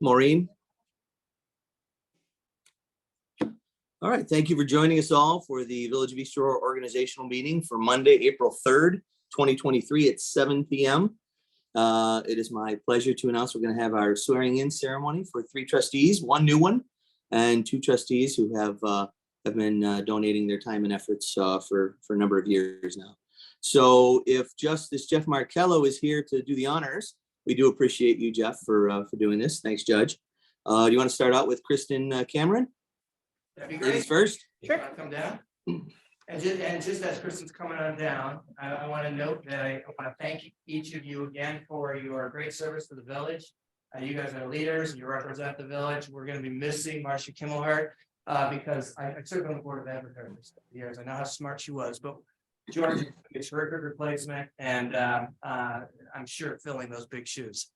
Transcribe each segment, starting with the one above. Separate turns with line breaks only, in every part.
Maureen. All right, thank you for joining us all for the Village of East Aurora organizational meeting for Monday, April 3rd, 2023 at 7 p.m. It is my pleasure to announce we're going to have our swearing in ceremony for 3 trustees, 1 new one, and 2 trustees who have been donating their time and efforts for a number of years now. So if Justice Jeff Markello is here to do the honors, we do appreciate you, Jeff, for doing this. Thanks, Judge. Do you want to start out with Kristen Cameron?
That'd be great.
Ladies first.
Sure. Come down. And just as Kristen's coming on down, I want to note that I want to thank each of you again for your great service to the village. You guys are leaders. You represent the village. We're going to be missing Marcia Kimmelhart because I served on the board of advertisers for years. I know how smart she was, but George is a good replacement, and I'm sure filling those big shoes.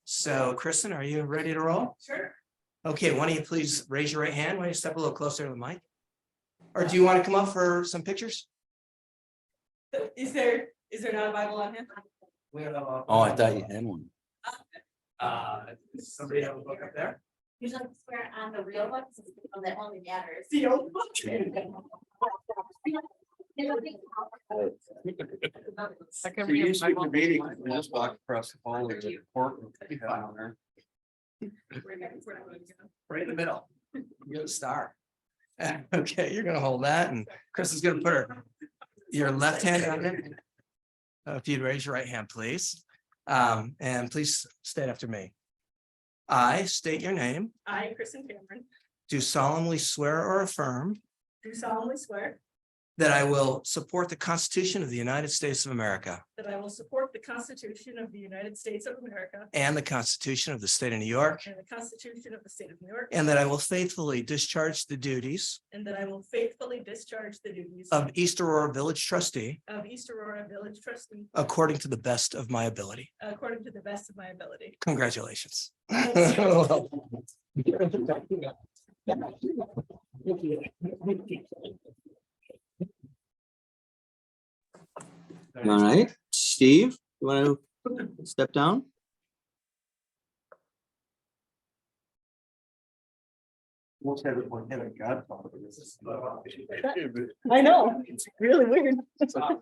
So, Kristen, are you ready to roll?
Sure.
Okay, why don't you please raise your right hand? Why don't you step a little closer to the mic? Or do you want to come up for some pictures?
Is there not a Bible on him?
Oh, I thought you had one.
Somebody have a book up there?
You just swear on the real one, that only matters.
The old book.
So you speak the meeting, just walk across the hall with the court.
Right in the middle. You get a star. Okay, you're gonna hold that, and Chris is gonna put your left hand on it. If you'd raise your right hand, please. And please state after me. I state your name,
I, Kristen Cameron,
do solemnly swear or affirm
do solemnly swear
that I will support the Constitution of the United States of America
that I will support the Constitution of the United States of America
and the Constitution of the State of New York,
and the Constitution of the State of New York,
and that I will faithfully discharge the duties
and that I will faithfully discharge the duties
of East Aurora Village Trustee
of East Aurora Village Trustee
according to the best of my ability.
according to the best of my ability.
Congratulations.
All right, Steve, you want to step down?
Most everyone had a godfather.
I know, it's really weird.
It's
I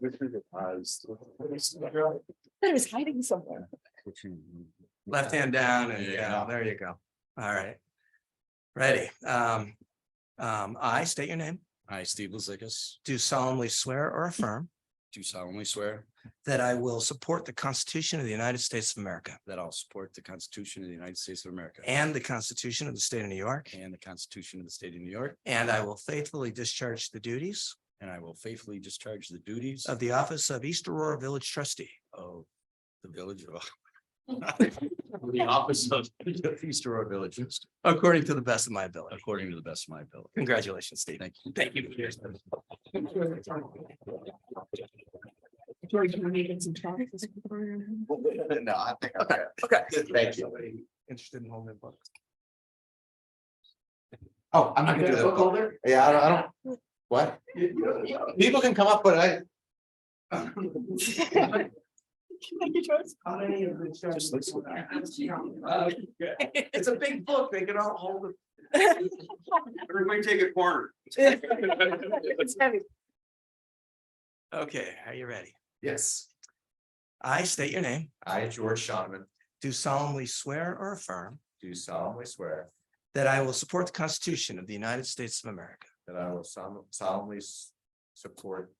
was hiding somewhere.
Left hand down and yeah, there you go. All right. Ready. I state your name,
I, Steve Lizikas,
do solemnly swear or affirm
do solemnly swear
that I will support the Constitution of the United States of America
that I'll support the Constitution of the United States of America
and the Constitution of the State of New York,
and the Constitution of the State of New York,
and I will faithfully discharge the duties
and I will faithfully discharge the duties
of the office of East Aurora Village Trustee
of the village of the office of East Aurora Village
according to the best of my ability.
according to the best of my ability.
Congratulations, Steve.
Thank you.
Thank you.
No, I think.
Okay.
Thank you.
Interested in holding books?
Oh, I'm not gonna do
Book
that.
holder?
Yeah, I don't, what? People can come up, but I.
How many of the
Just looks like-
It's a big book, they can all hold it.
Everybody take a corner.
It's heavy.
Okay, are you ready?
Yes,
I state your name,
I, George Shonman,
do solemnly swear or affirm
do solemnly swear
that I will support the Constitution of the United States of America,
that I will solemnly support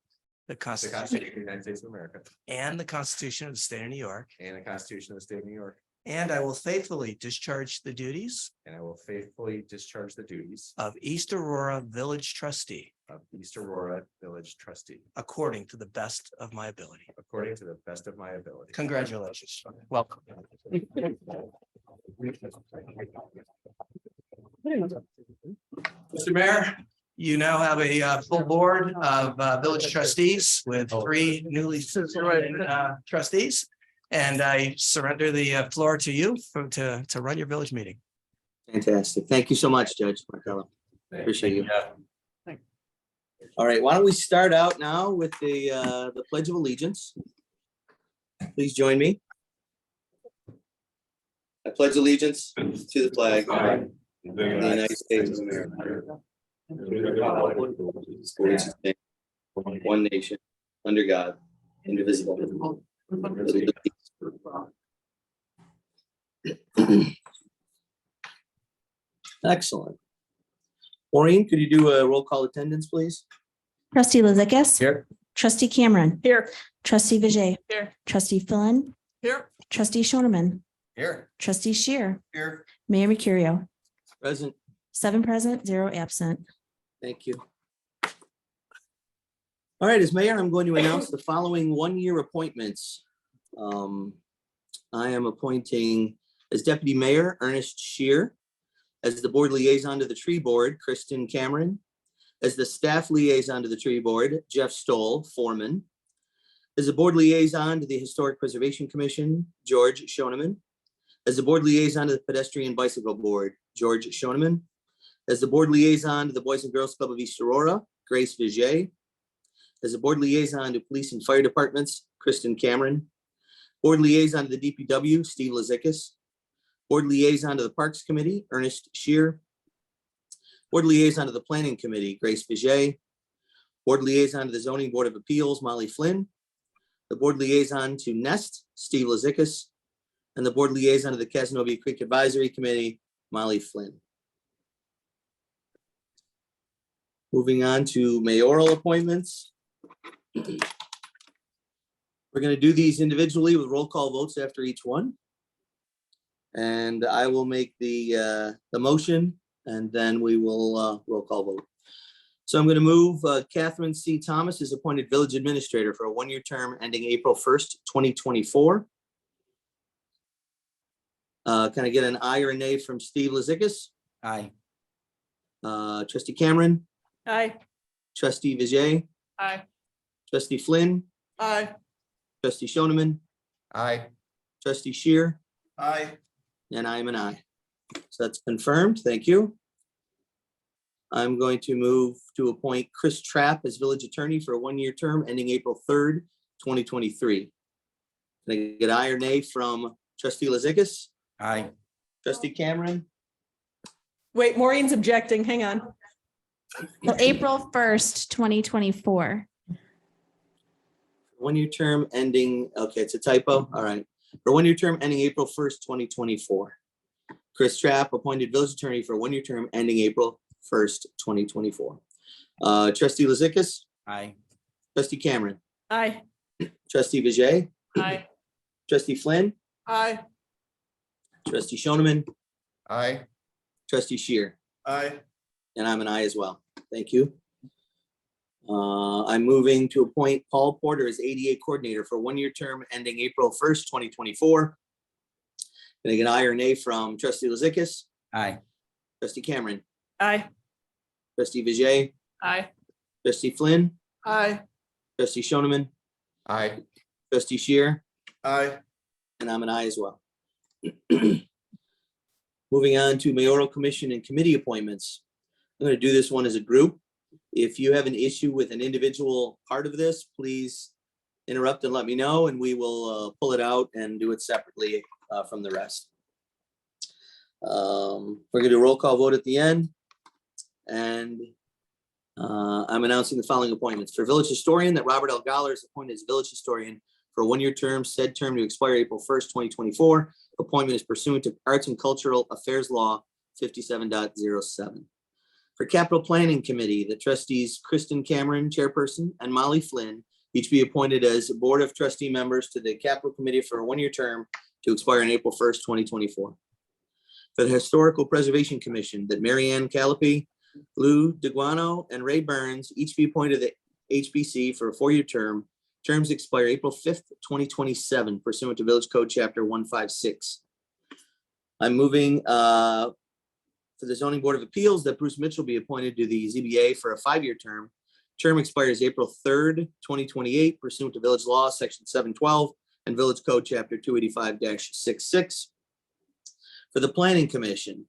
the
the
Constitution
Constitution of the United States of America
and the Constitution of the State of New York,
and the Constitution of the State of New York,
and I will faithfully discharge the duties
and I will faithfully discharge the duties
of East Aurora Village Trustee
of East Aurora Village Trustee
according to the best of my ability.
according to the best of my ability.
Congratulations. Welcome. Mr. Mayor, you now have a full board of village trustees with 3 newly sworn trustees. And I surrender the floor to you to run your village meeting.
Fantastic. Thank you so much, Judge Markello. Appreciate you. All right, why don't we start out now with the Pledge of Allegiance? Please join me. I pledge allegiance to the flag of
Aye.
the United States of America, for which it stands, one nation, under God, indivisible. with liberty. Excellent. Maureen, could you do a roll call attendance, please?
Trustee Lizakis.
Here.
Trustee Cameron.
Here.
Trustee Vijay.
Here.
Trustee Flynn.
Here.
Trustee Shoneman.
Here.
Trustee Shear.
Here.
Mayor Mercurio.
Present.
7 present, 0 absent.
Thank you. All right, as mayor, I'm going to announce the following one-year appointments. I am appointing as deputy mayor Ernest Shear, as the board liaison to the tree board, Kristen Cameron, as the staff liaison to the tree board, Jeff Stoll, foreman, as the board liaison to the Historic Preservation Commission, George Shoneman, as the board liaison to the Pedestrian Bicycle Board, George Shoneman, as the board liaison to the Boys and Girls Club of East Aurora, Grace Vijay, as the board liaison to police and fire departments, Kristen Cameron, board liaison to the DPW, Steve Lizakis, board liaison to the Parks Committee, Ernest Shear, board liaison to the Planning Committee, Grace Vijay, board liaison to the Zoning Board of Appeals, Molly Flynn, the board liaison to Nest, Steve Lizakis, and the board liaison to the Casanova Creek Advisory Committee, Molly Flynn. Moving on to mayoral appointments. We're going to do these individually with roll call votes after each one. And I will make the motion, and then we will roll call vote. So I'm going to move Catherine C. Thomas is appointed village administrator for a one-year term ending April 1st, 2024. Can I get an aye or a nay from Steve Lizakis?
Aye.
Trustee Cameron,
Aye.
trustee Vijay,
Aye.
trustee Flynn,
Aye.
trustee Shoneman,
Aye.
trustee Shear,
Aye.
and I am an aye. So that's confirmed. Thank you. I'm going to move to appoint Chris Trapp as village attorney for a one-year term ending April 3rd, 2023. Can I get aye or nay from trustee Lizakis,
Aye.
trustee Cameron,
Wait, Maureen's objecting. Hang on.
Well, April 1st, 2024.
one-year term ending, okay, it's a typo. All right. For one-year term ending April 1st, 2024. Chris Trapp, appointed village attorney for a one-year term ending April 1st, 2024. Trustee Lizakis,
Aye.
trustee Cameron,
Aye.
trustee Vijay,
Aye.
trustee Flynn,
Aye.
trustee Shoneman,
Aye.
trustee Shear,
Aye.
and I'm an aye as well. Thank you. I'm moving to appoint Paul Porter as ADA coordinator for a one-year term ending April 1st, 2024. Can I get an aye or nay from trustee Lizakis,
Aye.
trustee Cameron,
Aye.
trustee Vijay,
Aye.
trustee Flynn,
Aye.
trustee Shoneman,
Aye.
trustee Shear,
Aye.
and I'm an aye as well. Moving on to mayoral commission and committee appointments. I'm going to do this one as a group. If you have an issue with an individual part of this, please interrupt and let me know, and we will pull it out and do it separately from the rest. We're going to do a roll call vote at the end. And I'm announcing the following appointments. For village historian, that Robert L. Goller is appointed as village historian for a one-year term, said term to expire April 1st, 2024. Appointment is pursuant to Arts and Cultural Affairs Law 57.07. For capital planning committee, the trustees Kristen Cameron, chairperson, and Molly Flynn each be appointed as board of trustee members to the capital committee for a one-year term to expire on April 1st, 2024. For the historical preservation commission, that Marianne Callipy, Lou DeGuano, and Ray Burns each be appointed to the HBC for a four-year term. Terms expire April 5th, 2027 pursuant to Village Code Chapter 156. I'm moving for the Zoning Board of Appeals that Bruce Mitchell be appointed to the ZBA for a five-year term. Term expires April 3rd, 2028 pursuant to Village Law, Section 712 and Village Code Chapter 285-66. For the Planning Commission,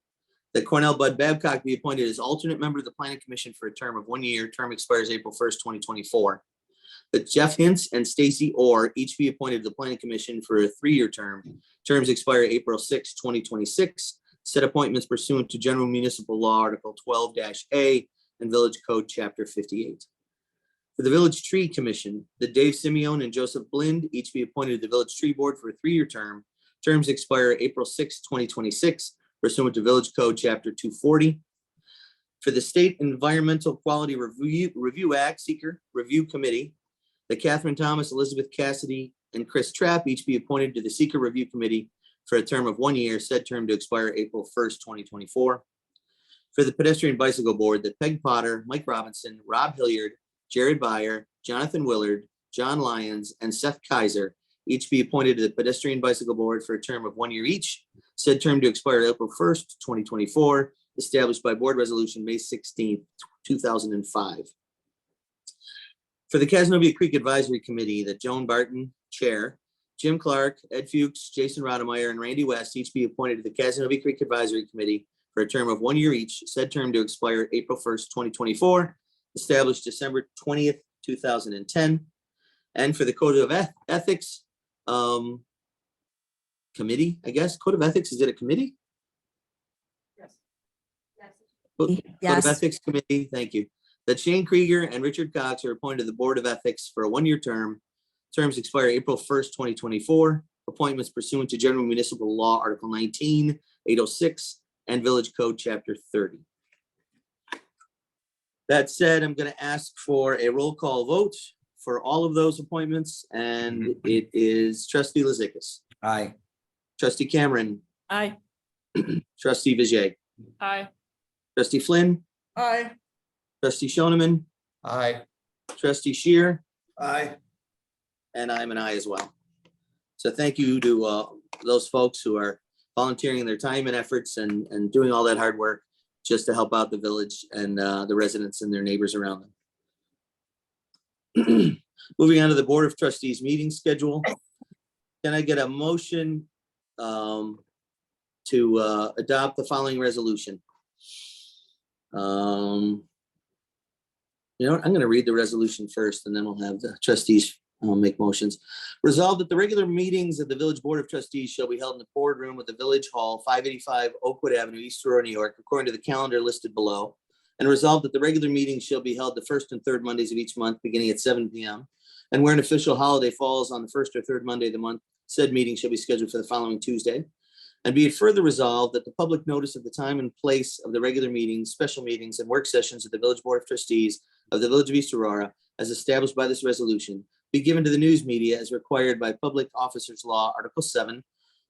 that Cornell Bud Babcock be appointed as alternate member of the Planning Commission for a term of 1 year. Term expires April 1st, 2024. that Jeff Hintz and Stacy Orr each be appointed to the planning commission for a 3-year term. Terms expire April 6, 2026. Said appointments pursuant to General Municipal Law, Article 12-A and Village Code, Chapter 58. For the Village Tree Commission, that Dave Simeon and Joseph Blind each be appointed to the Village Tree Board for a 3-year term. Terms expire April 6, 2026, pursuant to Village Code, Chapter 240. For the State Environmental Quality Review Act Seeker Review Committee, that Catherine Thomas, Elizabeth Cassidy, and Chris Trapp each be appointed to the Seeker Review Committee for a term of 1 year, said term to expire April 1st, 2024. For the Pedestrian Bicycle Board, that Peg Potter, Mike Robinson, Rob Hilliard, Jared Byer, Jonathan Willard, John Lyons, and Seth Kaiser each be appointed to the Pedestrian Bicycle Board for a term of 1 year each, said term to expire April 1st, 2024, established by Board Resolution May 16th, 2005. For the Casanova Creek Advisory Committee, that Joan Barton, Chair, Jim Clark, Ed Fuchs, Jason Rodemeyer, and Randy West each be appointed to the Casanova Creek Advisory Committee for a term of 1 year each, said term to expire April 1st, 2024, established December 20th, 2010. And for the Code of Ethics Committee, I guess, Code of Ethics, is it a committee?
Yes.
Code of
Yes.
Ethics Committee, thank you. That Shane Krieger and Richard Cox are appointed to the Board of Ethics for a 1 year term. Terms expire April 1st, 2024. Appointments pursuant to General Municipal Law, Article 19, 806, and Village Code, Chapter 30. That said, I'm going to ask for a roll call vote for all of those appointments, and it is Trustee Lizickis,
Aye.
Trustee Cameron,
Aye.
Trustee Vijay,
Aye.
Trustee Flynn,
Aye.
Trustee Shoneman,
Aye.
Trustee Shear,
Aye.
and I'm an aye as well. So thank you to those folks who are volunteering their time and efforts and doing all that hard work just to help out the village and the residents and their neighbors around them. Moving on to the Board of Trustees meeting schedule. Can I get a motion to adopt the following resolution? You know what, I'm going to read the resolution first, and then we'll have the trustees make motions. Resolved that the regular meetings of the Village Board of Trustees shall be held in the boardroom of the Village Hall, 585 Oakwood Avenue, East Aurora, New York, according to the calendar listed below. And resolved that the regular meetings shall be held the first and third Mondays of each month, beginning at 7 p.m. And where an official holiday falls on the first or third Monday of the month, said meeting shall be scheduled for the following Tuesday. And be it further resolved that the public notice of the time and place of the regular meetings, special meetings, and work sessions of the Village Board of Trustees of the Village of East Aurora, as established by this resolution, be given to the news media as required by Public Officers Law, Article 7,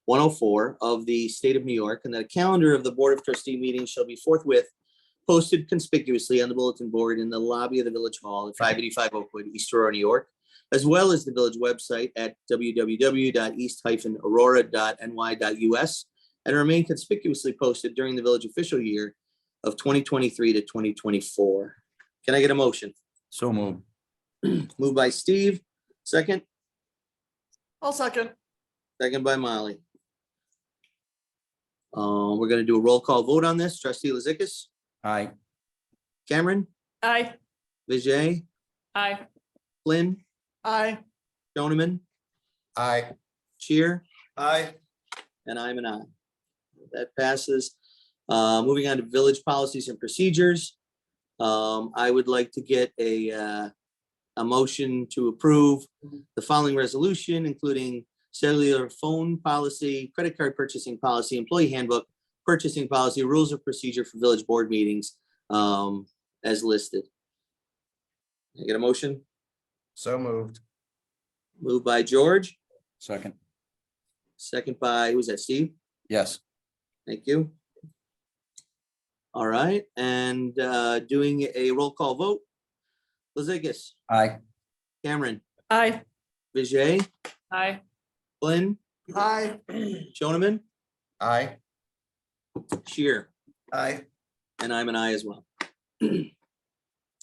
104 of the State of New York, and that a calendar of the Board of Trustee meetings shall be forthwith posted conspicuously on the bulletin board in the lobby of the Village Hall at 585 Oakwood, East Aurora, New York, as well as the village website at www.east-aurora.ny.us, and remain conspicuously posted during the village official year of 2023 to 2024. Can I get a motion?
So moved.
Moved by Steve, second,
I'll second.
second by Molly. We're gonna do a roll call vote on this. Trustee Lizickis,
Aye.
Cameron,
Aye.
Vijay,
Aye.
Flynn,
Aye.
Shoneman,
Aye.
Shear,
Aye.
and I'm an aye. That passes. Moving on to village policies and procedures. I would like to get a motion to approve the following resolution, including cellular phone policy, credit card purchasing policy, employee handbook, purchasing policy, rules of procedure for village board meetings, as listed. Can I get a motion?
So moved.
Moved by George,
Second.
second by, who's that, Steve?
Yes.
Thank you. All right, and doing a roll call vote. Lizickis,
Aye.
Cameron,
Aye.
Vijay,
Aye.
Flynn,
Aye.
Shoneman,
Aye.
Shear,
Aye.
and I'm an aye as well.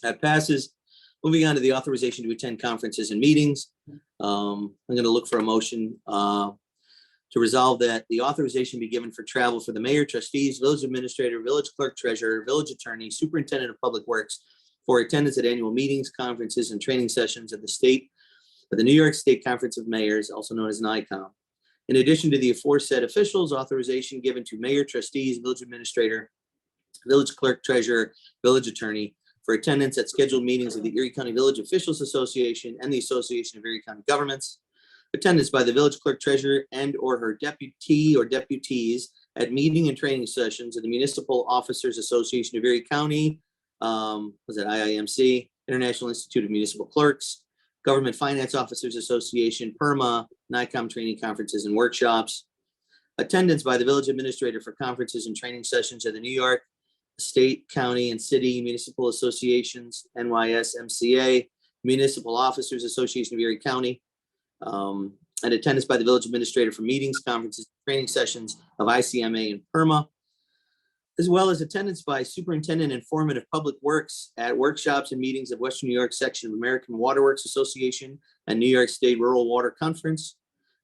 That passes. Moving on to the authorization to attend conferences and meetings. I'm going to look for a motion to resolve that the authorization be given for travel for the mayor, trustees, village administrator, village clerk treasurer, village attorney, superintendent of public works, for attendance at annual meetings, conferences, and training sessions of the New York State Conference of Mayors, also known as NICOM. In addition to the aforesaid officials, authorization given to mayor, trustees, village administrator, village clerk, treasurer, village attorney for attendance at scheduled meetings of the Erie County Village Officials Association and the Association of Erie County Governments. Attendance by the village clerk, treasurer, and or her deputy or deputies at meeting and training sessions of the Municipal Officers Association of Erie County, was it IIMC, International Institute of Municipal Clerks, Government Finance Officers Association, PERMA, NICOM training conferences and workshops. Attendance by the village administrator for conferences and training sessions of the New York State, County, and City Municipal Associations, NYSMCA, Municipal Officers Association of Erie County, and attendance by the village administrator for meetings, conferences, training sessions of ICMA and PERMA, as well as attendance by superintendent and foreman of public works at workshops and meetings of Western New York section of American Waterworks Association and New York State Rural Water Conference,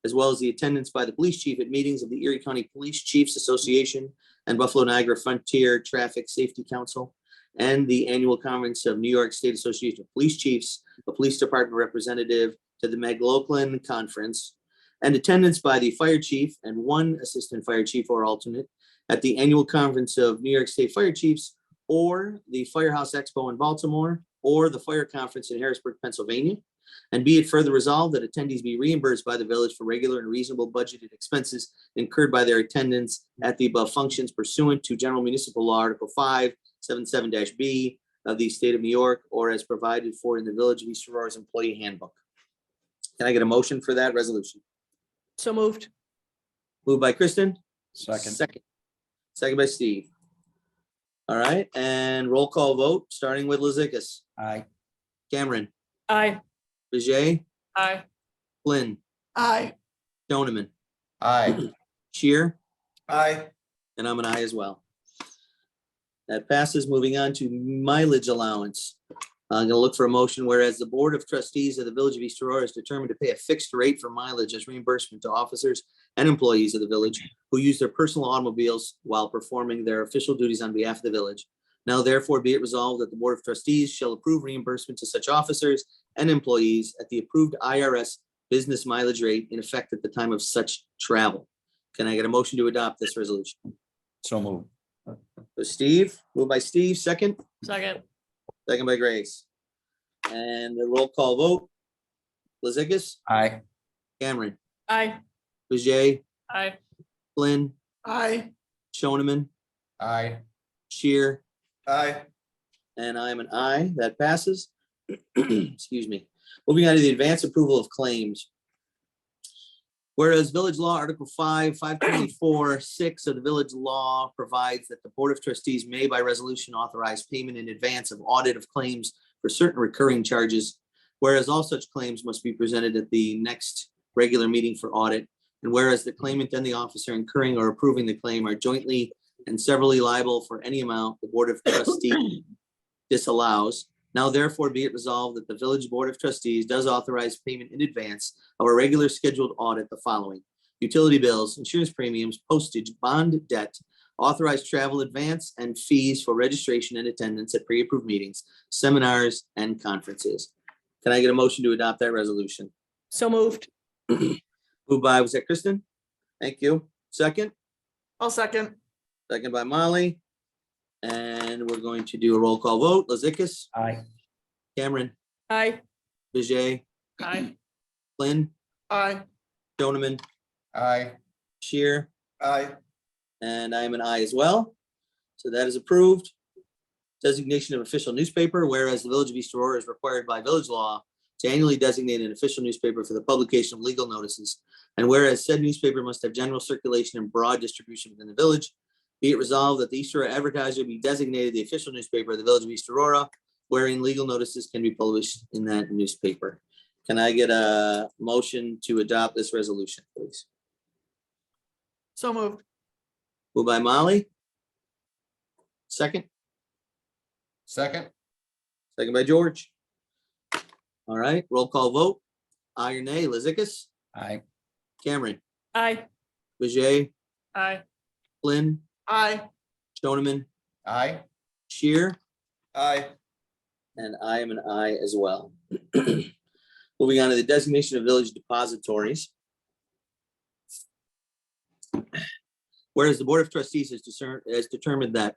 as well as the attendance by the police chief at meetings of the Erie County Police Chiefs Association and Buffalo Niagara Frontier Traffic Safety Council, and the annual conference of New York State Association of Police Chiefs, a police department representative to the McLaughlin Conference, and attendance by the fire chief and one assistant fire chief or alternate at the annual conference of New York State Fire Chiefs or the Firehouse Expo in Baltimore or the fire conference in Harrisburg, Pennsylvania. And be it further resolved that attendees be reimbursed by the village for regular and reasonable budgeted expenses incurred by their attendance at the above functions pursuant to General Municipal Law Article 577-B of the state of New York, or as provided for in the Village of East Aurora's Employee Handbook. Can I get a motion for that resolution?
So moved.
Moved by Kristen.
Second.
Second by Steve. All right, and roll call vote, starting with Lizikas,
Aye.
Cameron,
Aye.
Vigier,
Aye.
Flynn,
Aye.
Joneman,
Aye.
Shear,
Aye.
and I'm an aye as well. That passes. Moving on to mileage allowance. I'm gonna look for a motion, whereas the Board of Trustees of the Village of East Aurora is determined to pay a fixed rate for mileage as reimbursement to officers and employees of the village who use their personal automobiles while performing their official duties on behalf of the village. Now therefore be it resolved that the Board of Trustees shall approve reimbursement to such officers and employees at the approved IRS business mileage rate in effect at the time of such travel. Can I get a motion to adopt this resolution?
So moved.
So Steve, moved by Steve, second
Second.
by Grace. And the roll call vote. Lizikas,
Aye.
Cameron,
Aye.
Vigier,
Aye.
Flynn,
Aye.
Shoneman,
Aye.
Shear,
Aye.
and I'm an aye. That passes. Excuse me. Moving on to the advance approval of claims. Whereas Village Law Article 524(6) of the Village Law provides that the Board of Trustees may by resolution authorize payment in advance of audit of claims for certain recurring charges, whereas all such claims must be presented at the next regular meeting for audit, and whereas the claimant and the officer incurring or approving the claim are jointly and severally liable for any amount the Board of Trustees disallows. Now therefore be it resolved that the Village Board of Trustees does authorize payment in advance of a regular scheduled audit the following: utility bills, insurance premiums, postage, bond debt, authorized travel advance, and fees for registration and attendance at pre-approved meetings, seminars, and conferences. Can I get a motion to adopt that resolution?
So moved.
Moved by, was that Kristen? Thank you. Second?
I'll second.
Second by Molly. And we're going to do a roll call vote. Lizikas,
Aye.
Cameron,
Aye.
Vigier,
Aye.
Flynn,
Aye.
Joneman,
Aye.
Shear,
Aye.
and I am an aye as well. So that is approved. Designation of official newspaper, whereas the Village of East Aurora is required by village law to annually designate an official newspaper for the publication of legal notices. And whereas said newspaper must have general circulation and broad distribution within the village, be it resolved that the East Aurora Advertiser be designated the official newspaper of the Village of East Aurora, wherein legal notices can be published in that newspaper. Can I get a motion to adopt this resolution, please?
So moved.
Moved by Molly. Second,
Second.
second by George. All right, roll call vote. Aye or nay, Lizikas,
Aye.
Cameron,
Aye.
Vigier,
Aye.
Flynn,
Aye.
Shoneman,
Aye.
Shear,
Aye.
And I am an aye as well. Moving on to the designation of village depositories. Whereas the Board of Trustees has determined that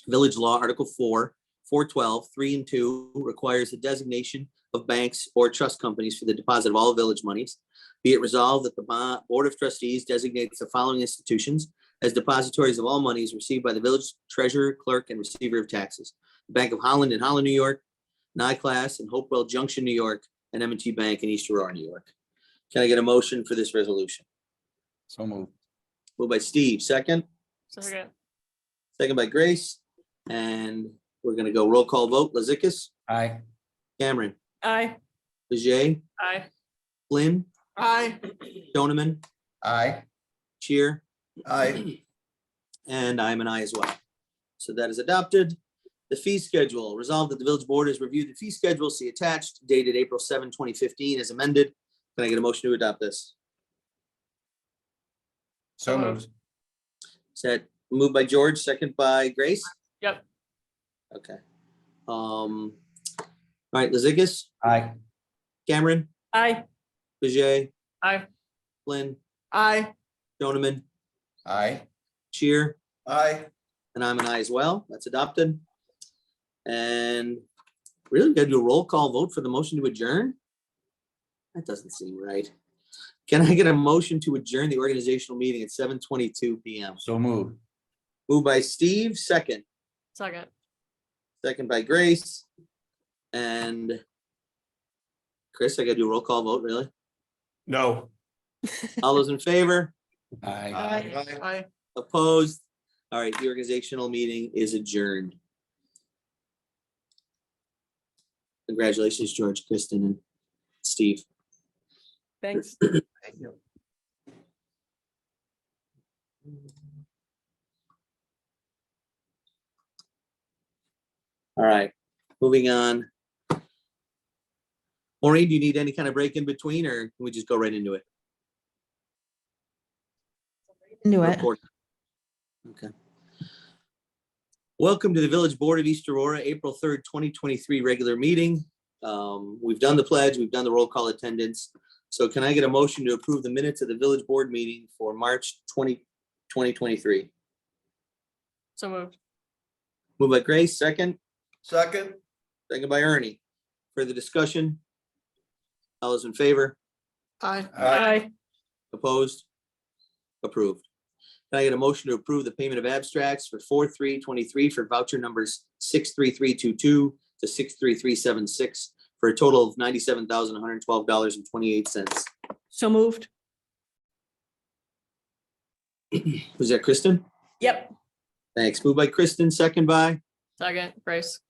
Village Law, Article 4, 412, 3 and 2 requires the designation of banks or trust companies for the deposit of all village monies. Be it resolved that the Board of Trustees designates the following institutions as depositories of all monies received by the village treasurer, clerk, and receiver of taxes: Bank of Holland in Holland, New York, NICLAS in Hopewell Junction, New York, and M&T Bank in East Aurora, New York. Can I get a motion for this resolution?
So moved.
Moved by Steve, second.
Second.
Second by Grace. And we're gonna go roll call vote. Lazikis,
Aye.
Cameron,
Aye.
Leger,
Aye.
Flynn,
Aye.
Joneman,
Aye.
Cheer,
Aye.
and I'm an aye as well. So that is adopted. The fee schedule, resolved that the village board has reviewed the fee schedule, see attached, dated April 7, 2015, as amended. Can I get a motion to adopt this?
So moved.
Is that moved by George, second by Grace?
Yep.
Okay. All right, Lazikis,
Aye.
Cameron,
Aye.
Leger,
Aye.
Flynn,
Aye.
Joneman,
Aye.
Cheer,
Aye.
and I'm an aye as well. That's adopted. And really, we gotta do a roll call vote for the motion to adjourn? That doesn't seem right. Can I get a motion to adjourn the organizational meeting at 7:22 PM?
So moved.
Moved by Steve, second.
Second.
Second by Grace. And Chris, I gotta do a roll call vote, really?
No.
All those in favor?
Aye.
Aye.
Opposed? All right, the organizational meeting is adjourned. Congratulations, George, Kristen, and Steve.
Thanks.
Thank you.
All right, moving on. Maureen, do you need any kind of break in between, or can we just go right into it?
Knew it.
Report. Okay. Welcome to the Village Board of East Aurora, April 3rd, 2023 regular meeting. We've done the pledge, we've done the roll call attendance. So can I get a motion to approve the minutes of the village board meeting for March 2023?
So moved.
Moved by Grace, second.
Second.
Second by Ernie. Further discussion? All those in favor?
Aye.
Aye.
Opposed? Approved. Can I get a motion to approve the payment of abstracts for 4/3/23 for voucher numbers 63322 to 63376 for a total of $97,112.28.
So moved.
Was that Kristen?
Yep.
Thanks. Moved by Kristen, second by?
Second, Grace.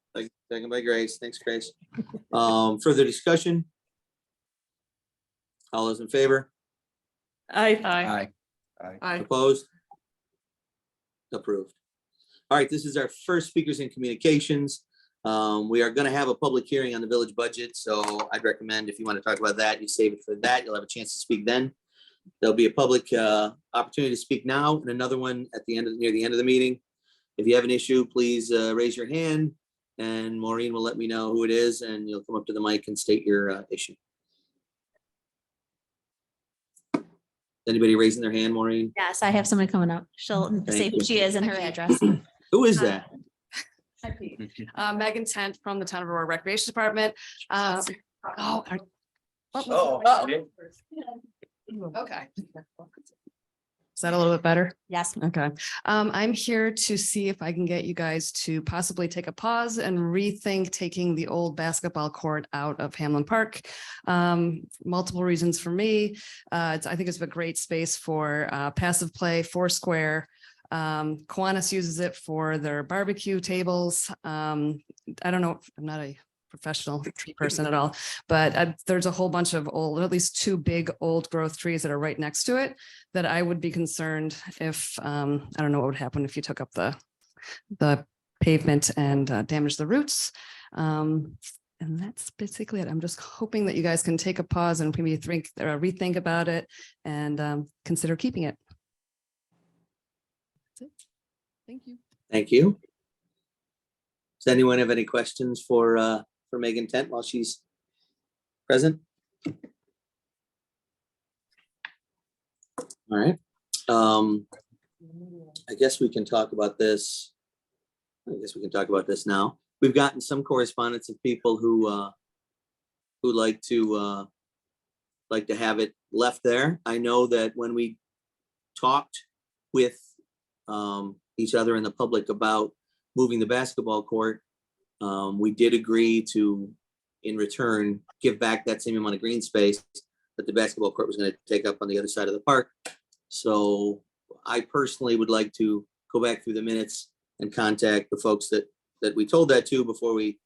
Second by Grace. Thanks, Grace. Further discussion? All those in favor?
Aye.
Aye.
Aye.
Opposed? Approved. All right, this is our first speakers in communications. We are gonna have a public hearing on the village budget, so I'd recommend if you want to talk about that, you save it for that. You'll have a chance to speak then. There'll be a public opportunity to speak now and another one at the end of, near the end of the meeting. If you have an issue, please raise your hand and Maureen will let me know who it is and you'll come up to the mic and state your issue. Anybody raising their hand, Maureen?
Yes, I have somebody coming up. She'll say
Thank
who
you.
she is and her address.
Who is that?
Megan Tent from the Town of Aurora Recreation Department. Oh, are- okay. Is that a little bit better?
Yes.
Okay. I'm here to see if I can get you guys to possibly take a pause and rethink taking the old basketball court out of Hamlin Park. Multiple reasons for me. I think it's a great space for passive play, Foursquare. Kiwanis uses it for their barbecue tables. I don't know, I'm not a professional tree person at all, but there's a whole bunch of old, at least two big old growth trees that are right next to it that I would be concerned if, I don't know what would happen if you took up the pavement and damaged the roots. And that's basically it. I'm just hoping that you guys can take a pause and maybe rethink about it and consider keeping it. That's it. Thank you.
Thank you. Does anyone have any questions for for Megan Tent while she's present? All right. I guess we can talk about this. I guess we can talk about this now. We've gotten some correspondence of people who like to have it left there. I know that when we talked with each other in the public about moving the basketball court, we did agree to, in return, give back that same amount of green space that the basketball court was going to take up on the other side of the park. So I personally would like to go back through the minutes and contact the folks that we told that to before we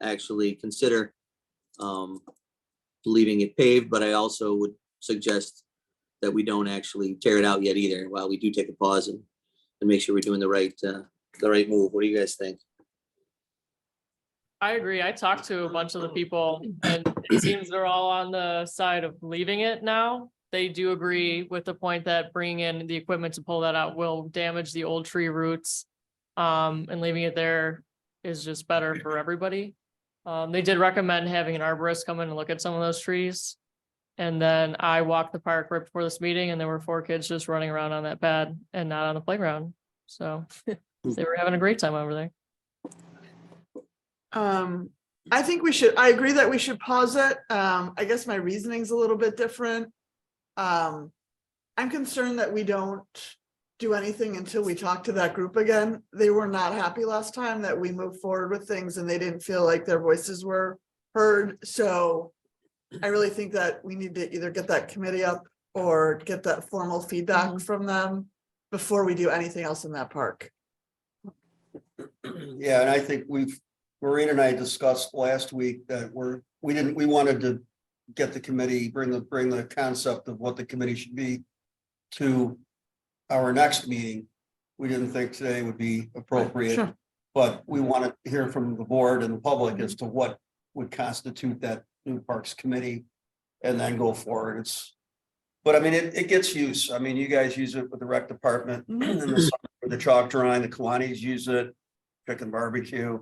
actually consider leaving it paved. But I also would suggest that we don't actually tear it out yet either, while we do take a pause and make sure we're doing the right move. What do you guys think?
I agree. I talked to a bunch of the people and it seems they're all on the side of leaving it now. They do agree with the point that bringing in the equipment to pull that out will damage the old tree roots. And leaving it there is just better for everybody. They did recommend having an arborist come in and look at some of those trees. And then I walked the park right before this meeting and there were 4 kids just running around on that pad and not on the playground. So they were having a great time over there.
I think I agree that we should pause it. I guess my reasoning's a little bit different. I'm concerned that we don't do anything until we talk to that group again. They were not happy last time that we moved forward with things and they didn't feel like their voices were heard. So I really think that we need to either get that committee up or get that formal feedback from them before we do anything else in that park.
Yeah, and I think Maureen and I discussed last week that we wanted to get the committee, bring the concept of what the committee should be to our next meeting. We didn't think today would be appropriate,
Sure.
But we want to hear from the board and the public as to what would constitute that new parks committee and then go forward. But I mean, it gets use. I mean, you guys use it with the rec department in the summer for the chalk drawing, the Kiwanis use it, chicken barbecue.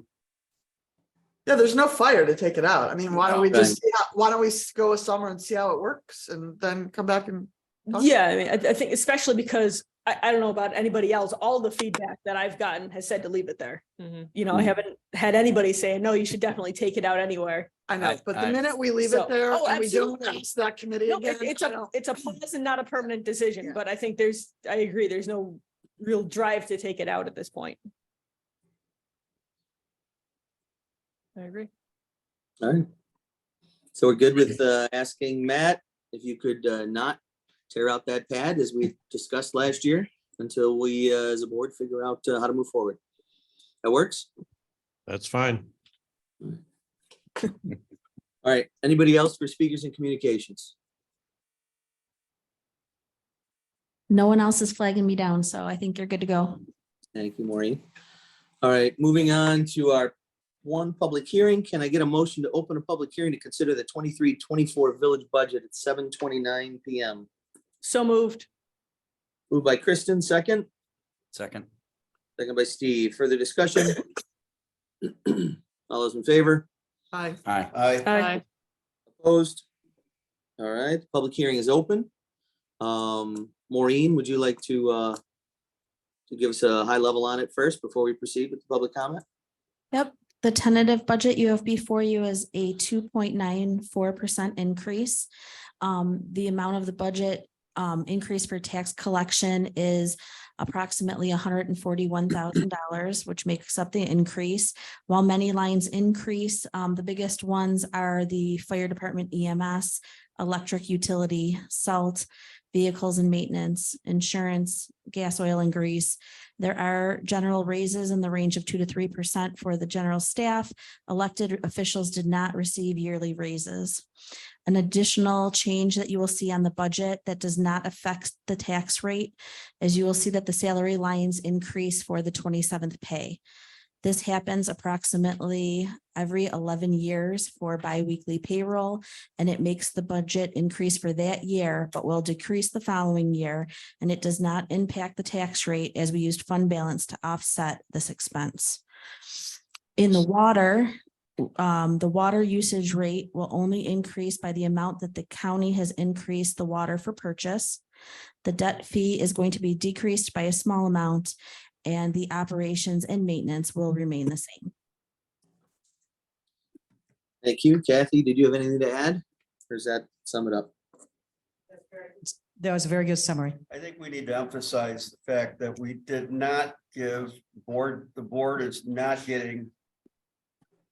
Yeah, there's no fire to take it out. I mean, why don't we
Right.
why don't we go a summer and see how it works and then come back and
Yeah, I mean, I think especially because I don't know about anybody else, all the feedback that I've gotten has said to leave it there. You know, I haven't had anybody saying, no, you should definitely take it out anywhere.
I know, but the
I-
minute we leave
So-
it there
Oh,
and we don't
absolutely.
ask that committee
No,
again.
it's
I
a
don't-
pause and not a permanent decision,
Yeah.
but I think I agree, there's no real drive to take it out at this point.
I agree.
All right. So we're good with asking Matt if you could not tear out that pad as we discussed last year until we, as a board, figure out how to move forward. That works?
That's fine.
All right. Anybody else for speakers and communications?
No one else is flagging me down, so I think you're good to go.
Thank you, Maureen. All right, moving on to our one public hearing. Can I get a motion to open a public hearing to consider the 23-24 village budget at 7:29 PM?
So moved.
Moved by Kristen, second.
Second.
Second by Steve. Further discussion? All those in favor?
Aye.
Aye.
Aye.
Opposed? All right, the public hearing is open. Maureen, would you like to give us a high level on it first before we proceed with the public comment?
Yep, the tentative budget you have before you is a 2.94% increase. The amount of the budget increase for tax collection is approximately $141,000, which makes up the increase. While many lines increase, the biggest ones are the fire department EMS, electric utility, salt, vehicles and maintenance, insurance, gas, oil, and grease. There are general raises in the range of 2 to 3% for the general staff. Elected officials did not receive yearly raises. An additional change that you will see on the budget that does not affect the tax rate is you will see that the salary lines increase for the 27th pay. This happens approximately every 11 years for biweekly payroll, and it makes the budget increase for that year, but will decrease the following year, and it does not impact the tax rate as we used fund balance to offset this expense. In the water, the water usage rate will only increase by the amount that the county has increased the water for purchase. The debt fee is going to be decreased by a small amount, and the operations and maintenance will remain the same.
Thank you. Kathy, did you have anything to add? Or does that sum it up?
That was a very good summary.
I think we need to emphasize the fact that we did not give the board is not getting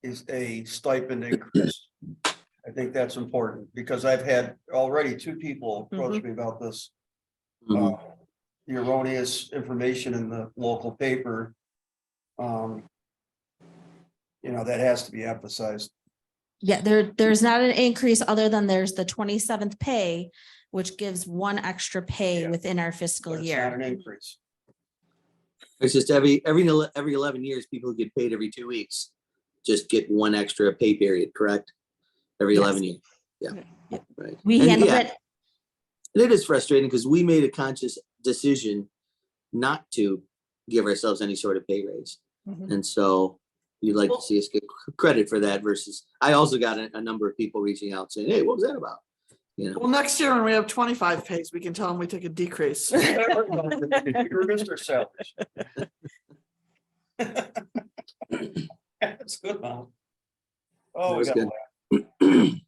is a stipend increase. I think that's important because I've had already 2 people approach me about this.
Mhm.
The erroneous information in the local paper. That has to be emphasized.
Yeah, there's not an increase other than there's the 27th pay, which gives 1 extra pay
Yeah.
within our
But
fiscal
it's not
year.
an increase.
It's just every 11 years, people who get paid every 2 weeks just get 1 extra pay period, correct? Every
Yes.
11 years. Yeah.
Yep.
Right.
We
And
handled
yeah,
it.
it is frustrating because we made a conscious decision not to give ourselves any sort of pay raise.
Mhm.
And so you'd like to see us get credit for that versus, I also got a number of people reaching out saying, hey, what was that about?
Well, next year when we have 25 pays, we can tell them we took a decrease.
You're Mr. Sellers. That's good, man. Oh, we
That
got
was good.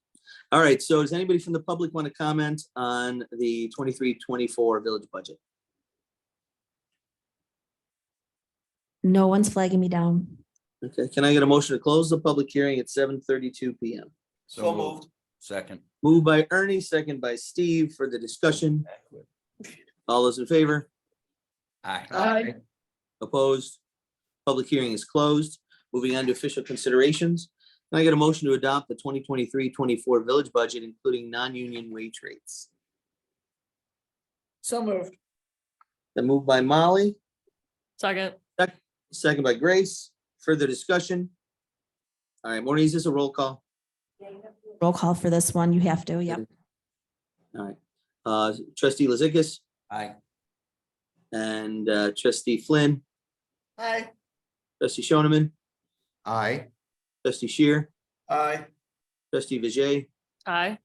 All right, so does anybody from the public want to comment on the 23-24 village budget?
No one's flagging me down.
Okay, can I get a motion to close the public hearing at 7:32 PM?
So moved.
Second.
Moved by Ernie, second by Steve for the discussion. All those in favor?
Aye.
Opposed? Public hearing is closed. Moving on to official considerations. Can I get a motion to adopt the 2023-24 village budget, including non-union wage rates?
So moved.
Then moved by Molly,
Second.
second by Grace. Further discussion? All right, Maureen, is this a roll call?
Roll call for this one. You have to. Yep.
All right. Trustee Lazikis
Aye.
and trustee Flynn,
Aye.
trustee Shoneman,
Aye.
trustee Shear,
Aye.
trustee Vijay,
Aye.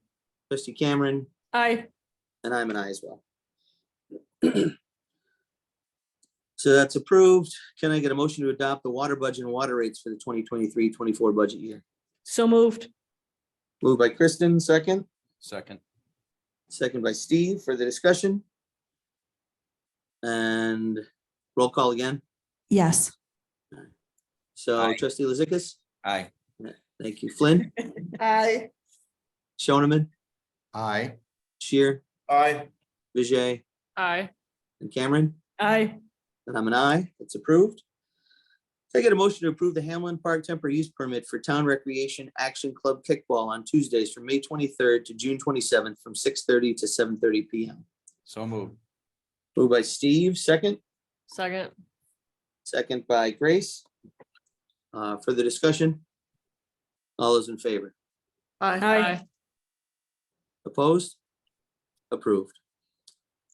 trustee Cameron,
Aye.
and I'm an aye as well. So that's approved. Can I get a motion to adopt the water budget and water rates for the 2023-24 budget year?
So moved.
Moved by Kristen, second.
Second.
Second by Steve for the discussion. And roll call again.
Yes.
So
Aye.
trustee Lazikis,
Aye.
thank you. Flynn,
Aye.
Shoneman,
Aye.
Shear,
Aye.
Vijay,
Aye.
and Cameron.
Aye.
And I'm an aye. It's approved. Can I get a motion to approve the Hamlin Park temporary use permit for Town Recreation Action Club kickball on Tuesdays from May 23rd to June 27th from 6:30 to 7:30 PM.
So moved.
Moved by Steve, second.
Second.
Second by Grace. Further discussion? All those in favor?
Aye.
Aye.
Opposed? Approved.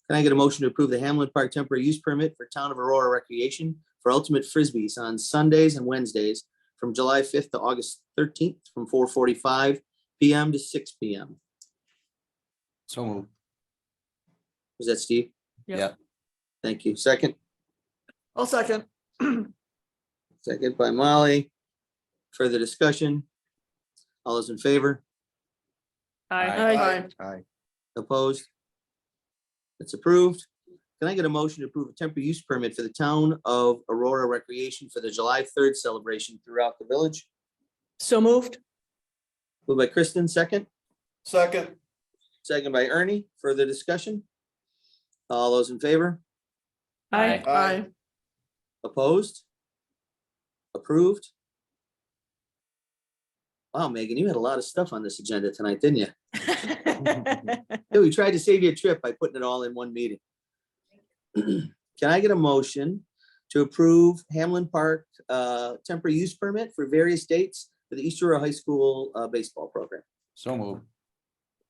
Can I get a motion to approve the Hamlin Park temporary use permit for Town of Aurora Recreation for Ultimate Frisbees on Sundays and Wednesdays from July 5th to August 13th from 4:45 PM to 6 PM?
So moved.
Was that Steve?
Yep.
Yep.
Thank you. Second,
I'll second.
second by Molly. Further discussion? All those in favor?
Aye.
Aye.
Aye.
Opposed? It's approved. Can I get a motion to approve a temporary use permit for the Town of Aurora Recreation for the July 3rd celebration throughout the village?
So moved.
Moved by Kristen, second.
Second.
Second by Ernie. Further discussion? All those in favor?
Aye.
Aye.
Opposed? Approved? Wow, Megan, you had a lot of stuff on this agenda tonight, didn't you? Yeah, we tried to save you a trip by putting it all in one meeting. Can I get a motion to approve Hamlin Park temporary use permit for various dates for the East Aurora High School baseball program?
So moved.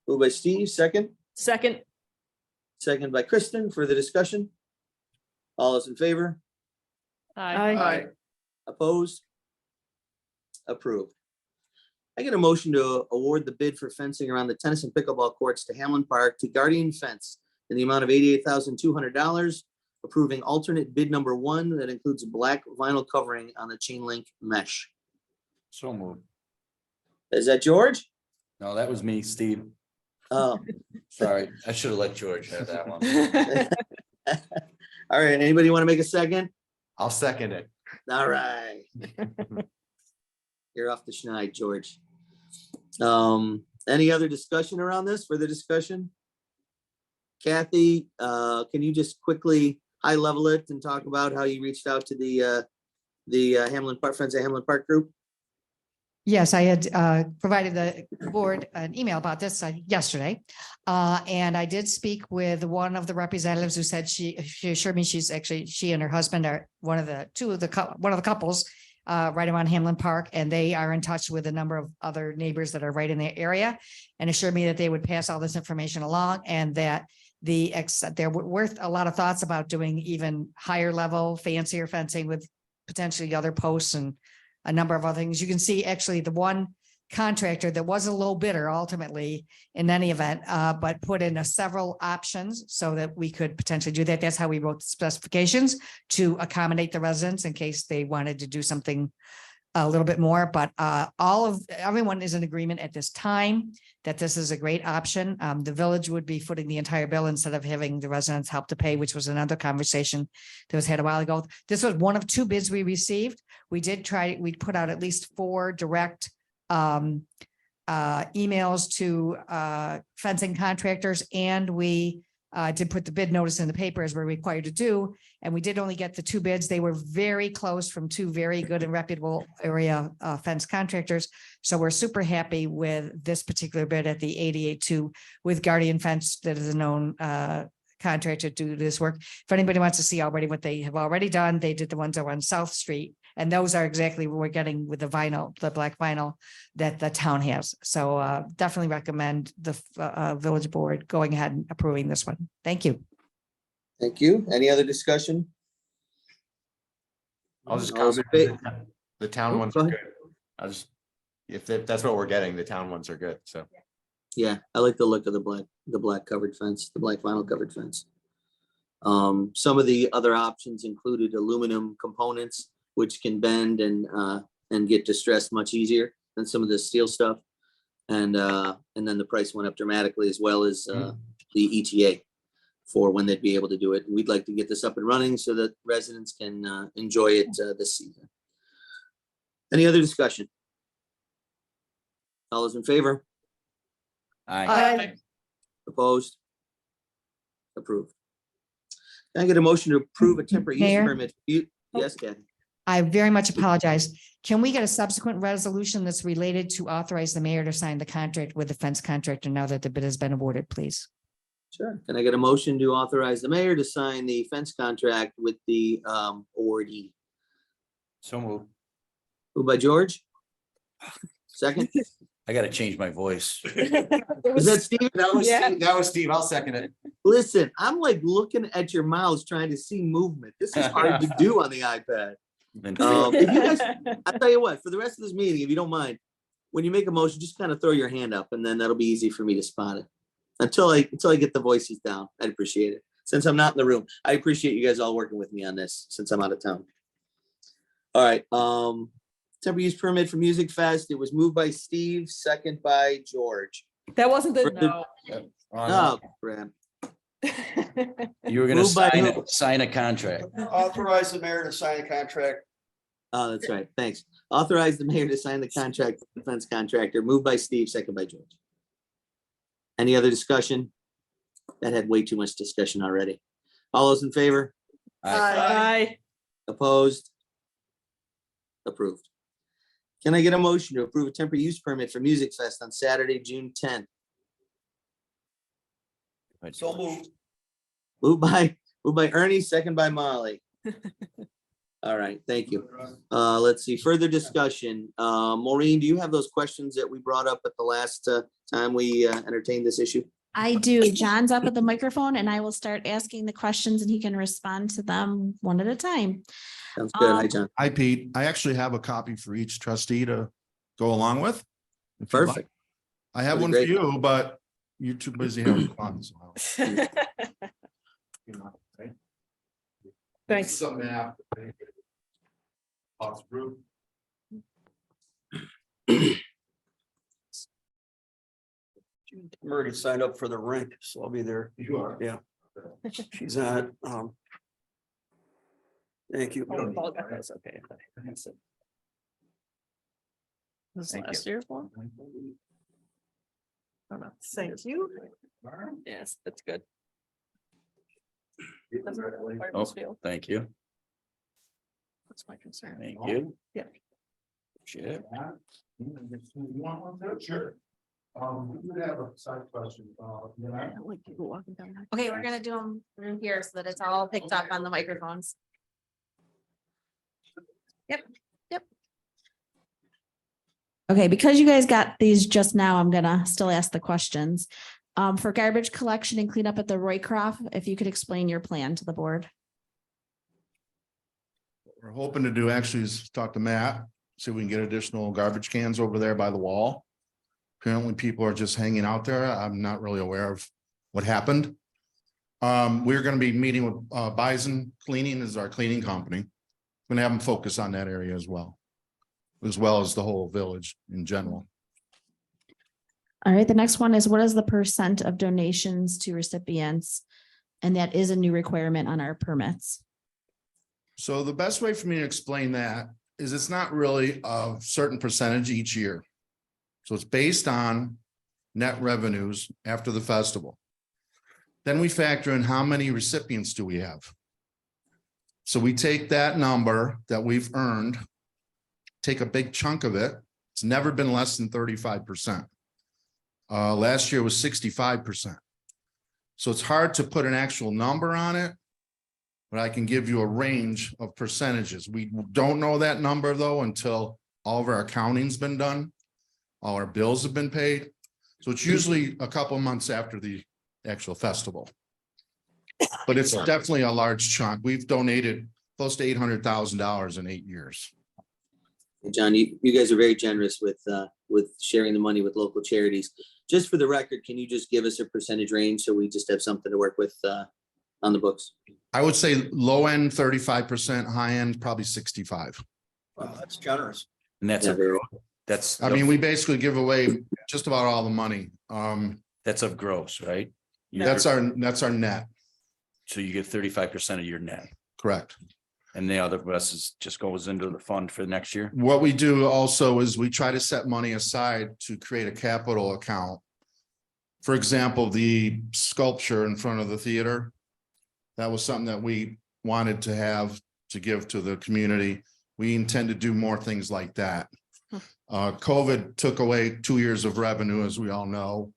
Moved by Steve, second.
Second.
Second by Kristen. For the discussion? All those in favor?
Aye.
Aye.
Opposed? Approved. I get a motion to award the bid for fencing around the tennis and pickleball courts to Hamlin Park to Guardian Fence in the amount of $88,200, approving alternate bid number 1 that includes a black vinyl covering on the chain link mesh.
So moved.
Is that George?
No, that was me, Steve.
Oh,
Sorry, I should have let George have that one.
all right. Anybody want to make a second?
I'll second it.
All right. You're off the schneid, George. Any other discussion around this? Further discussion? Kathy, can you just quickly high level it and talk about how you reached out to the Hamlin Park Friends of Hamlin Park group?
Yes, I had provided the board an email about this yesterday. And I did speak with one of the representatives who said she assured me she and her husband are one of the couples right around Hamlin Park, and they are in touch with a number of other neighbors that are right in the area, and assured me that they would pass all this information along, and that there were worth a lot of thoughts about doing even higher level, fancier fencing with potentially other posts and a number of other things. You can see actually the one contractor that was a low bidder ultimately in any event, but put in several options so that we could potentially do that. That's how we wrote the specifications to accommodate the residents in case they wanted to do something a little bit more, but everyone is in agreement at this time that this is a great option. The village would be footing the entire bill instead of having the residents help to pay, which was another conversation that was had a while ago. This was one of 2 bids we received. We put out at least 4 direct emails to fencing contractors, and we did put the bid notice in the paper as we're required to do. And we did only get the 2 bids. They were very close from 2 very good and reputable area fence contractors. So we're super happy with this particular bid at the 88.2 with Guardian Fence, that is a known contractor to do this work. If anybody wants to see already what they have already done, they did the ones over on South Street. And those are exactly what we're getting with the vinyl, the black vinyl that the town has. So definitely recommend the village board going ahead and approving this one. Thank you.
Thank you. Any other discussion?
I'll just
All those in
comment.
favor?
The town
Oh,
ones
go
are
ahead.
good. If that's what we're getting, the town ones are good, so.
Yeah, I like the look of the black covered fence, the black vinyl covered fence. Some of the other options included aluminum components, which can bend and get distressed much easier than some of the steel stuff. And then the price went up dramatically, as well as the ETA for when they'd be able to do it. We'd like to get this up and running so that residents can enjoy it this season. Any other discussion? All those in favor?
Aye.
Opposed? Approved. Can I get a motion to approve a temporary use
Mayor?
permit? Yes, Kathy.
I very much apologize. Can we get a subsequent resolution that's related to authorize the mayor to sign the contract with the fence contractor now that the bid has been awarded, please?
Sure. Can I get a motion to authorize the mayor to sign the fence contract with the awardee?
So moved.
Moved by George. Second.
I gotta change my voice.
Is that Steve?
That was Steve. I'll second it.
Listen, I'm like looking at your mouths trying to see movement. This is hard to do on the iPad. If you guys, I'll tell you what, for the rest of this meeting, if you don't mind, when you make a motion, just kind of throw your hand up and then that'll be easy for me to spot it. Until I get the voices down, I'd appreciate it. Since I'm not in the room, I appreciate you guys all working with me on this since I'm out of town. All right, temporary use permit for Music Fest. It was moved by Steve, second by George.
That wasn't the,
No.
Oh, crap.
You were gonna
Moved by who?
sign a contract.
Authorize the mayor to sign a contract.
Oh, that's right. Thanks. Authorize the mayor to sign the contract with the defense contractor. Moved by Steve, second by George. Any other discussion? That had way too much discussion already. All those in favor?
Aye.
Opposed? Approved. Can I get a motion to approve a temporary use permit for Music Fest on Saturday, June 10th?
So moved.
Moved by Ernie, second by Molly. All right, thank you. Let's see, further discussion. Maureen, do you have those questions that we brought up at the last time we entertained this issue?
I do. John's up at the microphone and I will start asking the questions and he can respond to them one at a time.
Sounds good. Hi, John.
Hi, Pete. I actually have a copy for each trustee to go along with. if you'd like.
Perfect.
I have
That'd
one
be
for
great.
you, but you're too busy having fun. So.
Thanks.
Something to have to pay. Lots of room.
I'm already signed up for the rink, so I'll be there.
You are.
Yeah. She's at, thank you.
Paul got those, okay. This
Thank
last year's one? Oh, no.
Thank you.
Yes, that's good.
Oh, thank you.
That's my concern.
Thank you.
Yeah.
Shit.
You want one too? Sure. We would have a side question.
I don't like people walking down. that-
Okay, we're gonna do them through here so that it's all picked up on the microphones. Yep. Okay, because you guys got these just now, I'm gonna still ask the questions. For garbage collection and cleanup at the Roycroft, if you could explain your plan to the board.
What we're hoping to do actually is talk to Matt, see if we can get additional garbage cans over there by the wall. Apparently people are just hanging out there. I'm not really aware of what happened. We're gonna be meeting with Bison Cleaning is our cleaning company. Gonna have them focus on that area as well as the whole village in general.
All right, the next one is what is the percent of donations to recipients? And that is a new requirement on our permits.
So the best way for me to explain that is it's not really a certain percentage each year. So it's based on net revenues after the festival. Then we factor in how many recipients do we have. So we take that number that we've earned, take a big chunk of it. It's never been less than 35%. Last year was 65%. So it's hard to put an actual number on it, but I can give you a range of percentages. We don't know that number though until all of our accounting's been done. All our bills have been paid. So it's usually a couple months after the actual festival. But it's definitely a large chunk. We've donated close to $800,000 in 8 years.
John, you guys are very generous with sharing the money with local charities. Just for the record, can you just give us a percentage range so we just have something to work with on the books?
I would say low end 35%, high end probably 65.
Wow, that's generous.
And that's,
Yeah, very-
that's.
I mean, we basically give away just about all the money.
That's of gross, right?
That's our net,
So you get 35% of your net,
correct.
and the other rest is just goes into the fund for next year.
What we do also is we try to set money aside to create a capital account. For example, the sculpture in front of the theater, that was something that we wanted to have to give to the community. We intend to do more things like that. COVID took away 2 years of revenue, as we all know,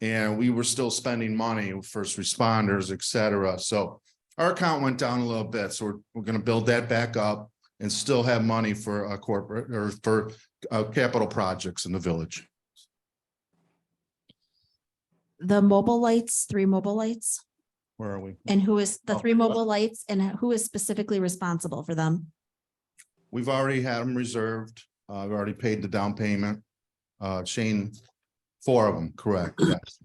and we were still spending money, first responders, et cetera. So our account went down a little bit, so we're going to build that back up and still have money for a corporate or for capital projects in the village.
The mobile lights, 3 mobile lights,
Where are we?
and who is the 3 mobile lights and who is specifically responsible for them?
We've already had them reserved. I've already paid the down payment. Shane, 4 of them, correct? Yes.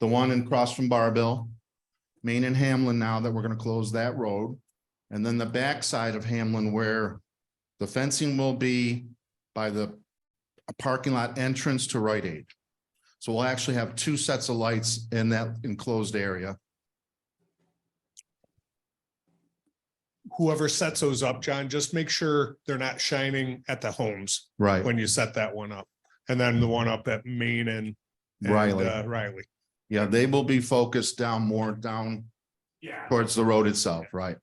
The one across from Barbill, Main and Hamlin, now that we're going to close that road. And then the backside of Hamlin where the fencing will be by the parking lot entrance to Rite Aid. So we'll actually have 2 sets of lights in that enclosed area.
Whoever sets those up, John, just make sure they're not shining at the homes
Right.
when you set that one up. And then the one up at Main and
Riley.
Riley.
Yeah, they will be focused more down
Yeah.
towards the road itself, right?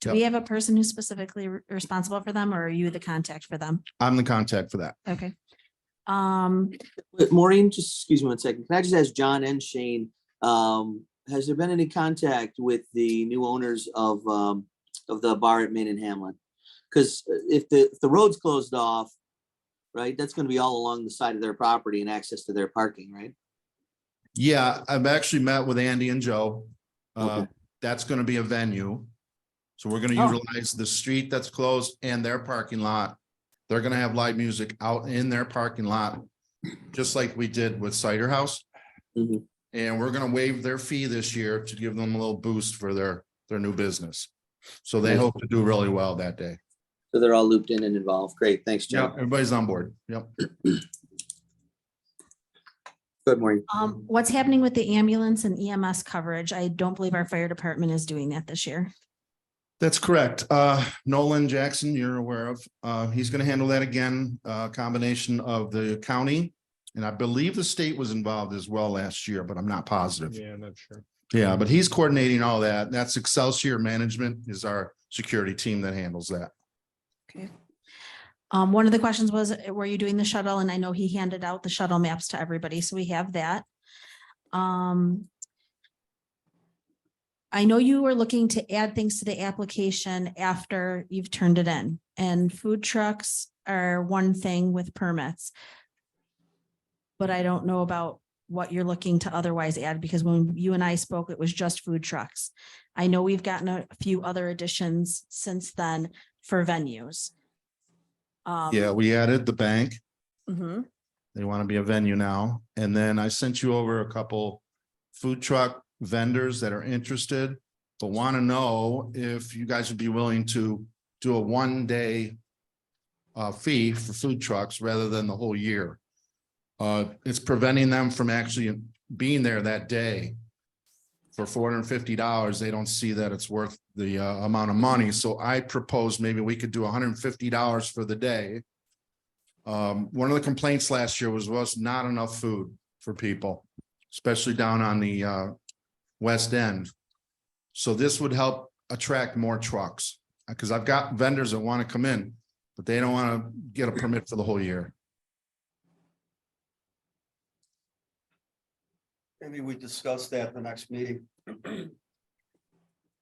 Do
Yep.
we have a person who's specifically responsible for them, or are you the contact for them?
I'm the contact for that.
Okay.
Maureen, just excuse me 1 second. Can I just ask John and Shane, has there been any contact with the new owners of the bar at Main and Hamlin? Because if the road's closed off, right, that's going to be all along the side of their property and access to their parking, right?
Yeah, I've actually met with Andy and Joe.
Okay.
That's gonna be a venue. So we're gonna utilize the street that's closed and their parking lot. They're gonna have live music out in their parking lot just like we did with Cider House.
Mhm.
And we're gonna waive their fee this year to give them a little boost for their new business. So they
Nice.
hope to do really well that day.
So they're all looped in and involved. Great. Thanks,
Yeah,
John.
everybody's on board. Yep.
Good morning.
What's happening with the ambulance and EMS coverage? I don't believe our fire department is doing that this year.
That's correct. Nolan Jackson, you're aware of, he's gonna handle that again, combination of the county. And I believe the state was involved as well last year, but I'm not positive.
Yeah, I'm not sure.
Yeah, but he's coordinating all that. That's Excelsior Management is our security team that handles that.
Okay. One of the questions was, were you doing the shuttle? And I know he handed out the shuttle maps to everybody, so we have that. I know you were looking to add things to the application after you've turned it in, and food trucks are one thing with permits. But I don't know about what you're looking to otherwise add, because when you and I spoke, it was just food trucks. I know we've gotten a few other additions since then for venues.
Yeah, we added the bank.
Mhm.
They want to be a venue now. And then I sent you over a couple food truck vendors that are interested, but want to know if you guys would be willing to do a 1 day fee for food trucks rather than the whole year. It's preventing them from actually being there that day. For $450, they don't see that it's worth the amount of money. So I proposed maybe we could do $150 for the day. One of the complaints last year was not enough food for people, especially down on the west end. So this would help attract more trucks, because I've got vendors that want to come in, but they don't want to get a permit for the whole year.
Maybe we discuss that at the next meeting. I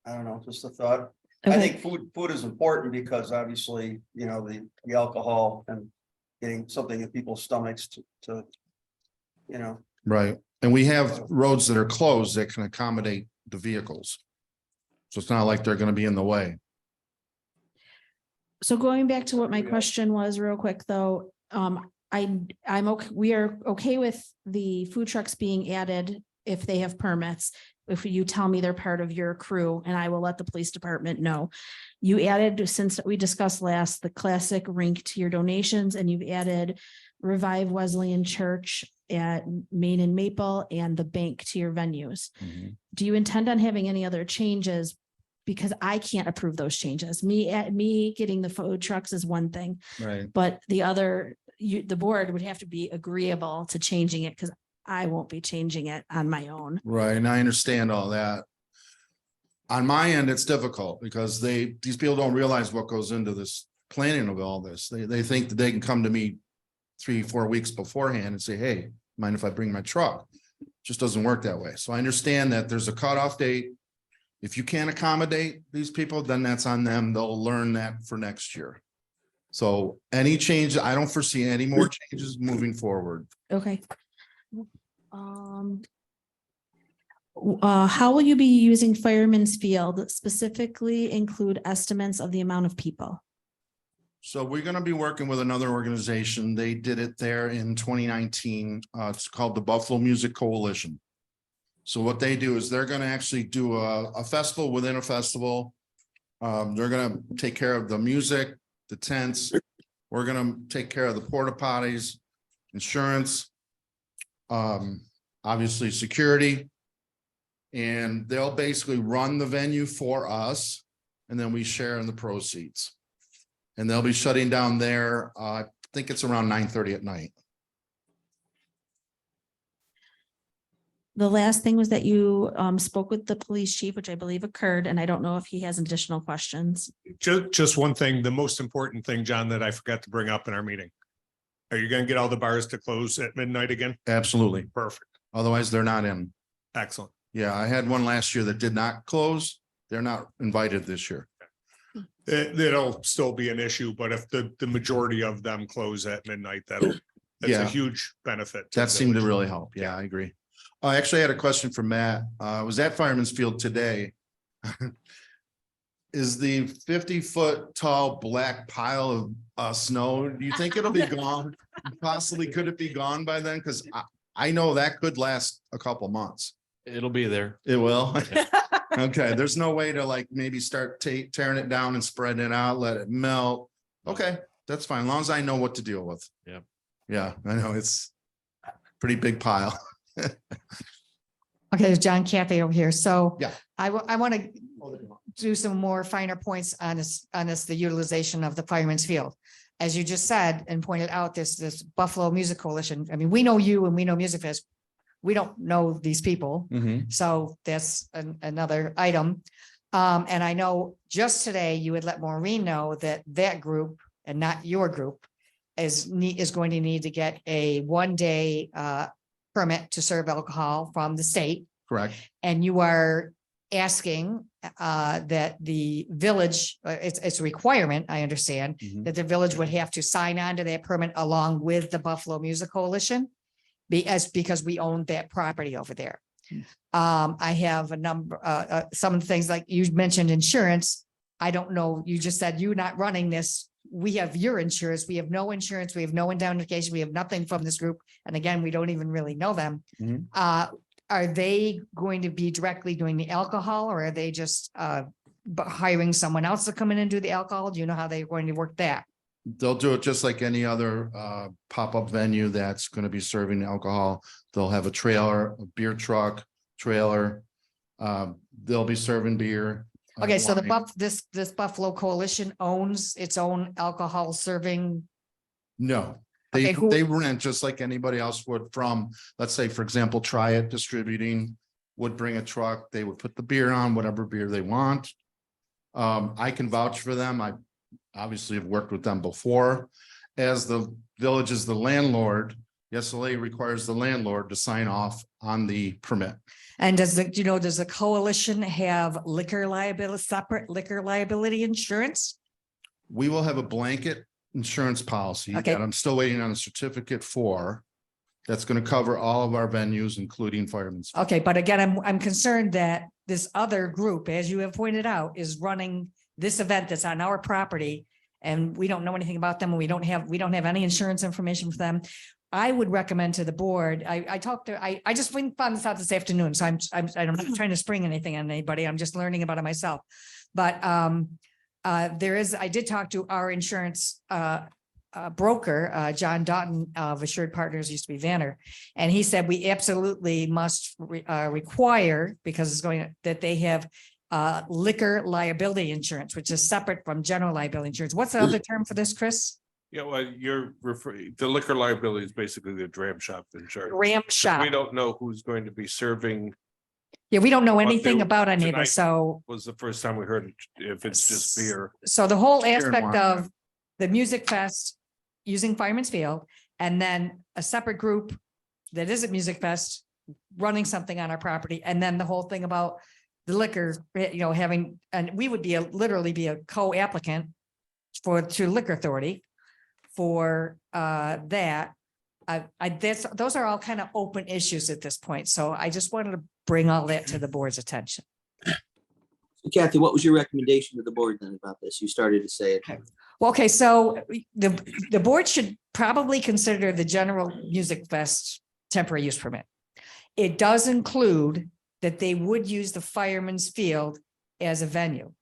don't know, just a thought. I
Okay.
think food is important because obviously, you know, the alcohol and getting something in people's stomachs to, you know.
Right. And we have roads that are closed that can accommodate the vehicles. So it's not like they're going to be in the way.
So going back to what my question was real quick, though, I'm okay, we are okay with the food trucks being added if they have permits. If you tell me they're part of your crew, and I will let the police department know. You added, since we discussed last, the classic rink to your donations, and you've added Revive Wesleyan Church at Main and Maple and the bank to your venues. Do you intend on having any other changes? Because I can't approve those changes. Me getting the food trucks is one thing,
Right.
but the other, the board would have to be agreeable to changing it, because I won't be changing it on my own.
Right. And I understand all that. On my end, it's difficult because these people don't realize what goes into this planning of all this. They think that they can come to me 3-4 weeks beforehand and say, hey, mind if I bring my truck? It just doesn't work that way. So I understand that there's a cutoff date. If you can't accommodate these people, then that's on them. They'll learn that for next year. So any change, I don't foresee any more changes moving forward.
Okay. How will you be using Fireman's Field? Specifically include estimates of the amount of people.
So we're going to be working with another organization. They did it there in 2019. It's called the Buffalo Music Coalition. So what they do is they're going to actually do a festival within a festival. They're going to take care of the music, the tents. We're going to take care of the porta potties, insurance, obviously security. And they'll basically run the venue for us, and then we share in the proceeds. And they'll be shutting down there, I think it's around 9:30 at night.
The last thing was that you spoke with the police chief, which I believe occurred, and I don't know if he has additional questions.
Just one thing, the most important thing, John, that I forgot to bring up in our meeting. Are you gonna get all the bars to close at midnight again?
Absolutely.
Perfect.
Otherwise, they're not in.
Excellent.
Yeah, I had one last year that did not close. They're not invited this year.
It'll still be an issue, but if the majority of them close at midnight, that's a
Yeah.
huge benefit.
That seemed to really help. Yeah, I agree. I actually had a question for Matt. I was at Fireman's Field today. Is the 50-foot tall black pile of snow, do you think it'll be gone? possibly could it be gone by then? Because I know that could last a couple months.
It'll be there.
It will. Okay, there's no way to like maybe start tearing it down and spreading it out, let it melt. Okay, that's fine, as long as I know what to deal with.
Yep.
Yeah, I know it's a pretty big pile.
Okay, there's John Cathy over here. So
Yeah.
I want to do some more finer points on this, the utilization of the Fireman's Field. As you just said and pointed out, this Buffalo Music Coalition. I mean, we know you and we know Music Fest. We don't know these people.
Mhm.
So that's another item. And I know just today you would let Maureen know that that group and not your group is going to need to get a 1-day permit to serve alcohol from the state.
Correct.
And you are asking that the village, it's a requirement, I understand,
Mhm.
that the village would have to sign on to that permit along with the Buffalo Music Coalition. Because we own that property over there. I have a number, some of the things like you mentioned insurance. I don't know, you just said you're not running this. We have your insurance. We have no insurance. We have no indemnification. We have nothing from this group. And again, we don't even really know them.
Mhm.
Are they going to be directly doing the alcohol or are they just hiring someone else to come in and do the alcohol? Do you know how they're going to work that?
They'll do it just like any other pop-up venue that's going to be serving alcohol. They'll have a trailer, a beer truck, trailer. They'll be serving beer.
Okay, so the
wine.
this Buffalo Coalition owns its own alcohol serving.
No,
Okay, who-
they rent just like anybody else would from, let's say, for example, Try It Distributing would bring a truck. They would put the beer on, whatever beer they want. I can vouch for them. I obviously have worked with them before. As the village is the landlord, the SLA requires the landlord to sign off on the permit.
And does the coalition have liquor liability, separate liquor liability insurance?
We will have a blanket insurance policy
Okay.
that I'm still waiting on a certificate for. That's going to cover all of our venues, including Fireman's.
Okay, but again, I'm concerned that this other group, as you have pointed out, is running this event that's on our property. And we don't know anything about them. And we don't have any insurance information for them. I would recommend to the board, I just found this out this afternoon. So I'm not trying to spring anything on anybody. I'm just learning about it myself. But I did talk to our insurance broker, John Doughton of Assured Partners, used to be Vanner. And he said, we absolutely must require, because it's that they have liquor liability insurance, which is separate from general liability insurance. What's the other term for this, Chris?
Yeah, well, you're referring, the liquor liability is basically the dram shop insurance.
Ram shop.
We don't know who's going to be serving.
Yeah, we don't know
what they-
anything about any of
tonight
this. So,
Was the first time we heard it, if it's just beer.
so the whole
Beer and
aspect
wine.
of the Music Fest using Fireman's Field, and then a separate group that isn't Music Fest running something on our property, and then the whole thing about the liquor, having, and we would literally be a co-applicant to Liquor Authority for that. Those are all kind of open issues at this point. So I just wanted to bring all that to the board's attention.
Kathy, what was your recommendation to the board then about this? You started to say it.
Well, okay, so the board should probably consider the general Music Fest temporary use permit. It does include that they would use the Fireman's Field as a venue.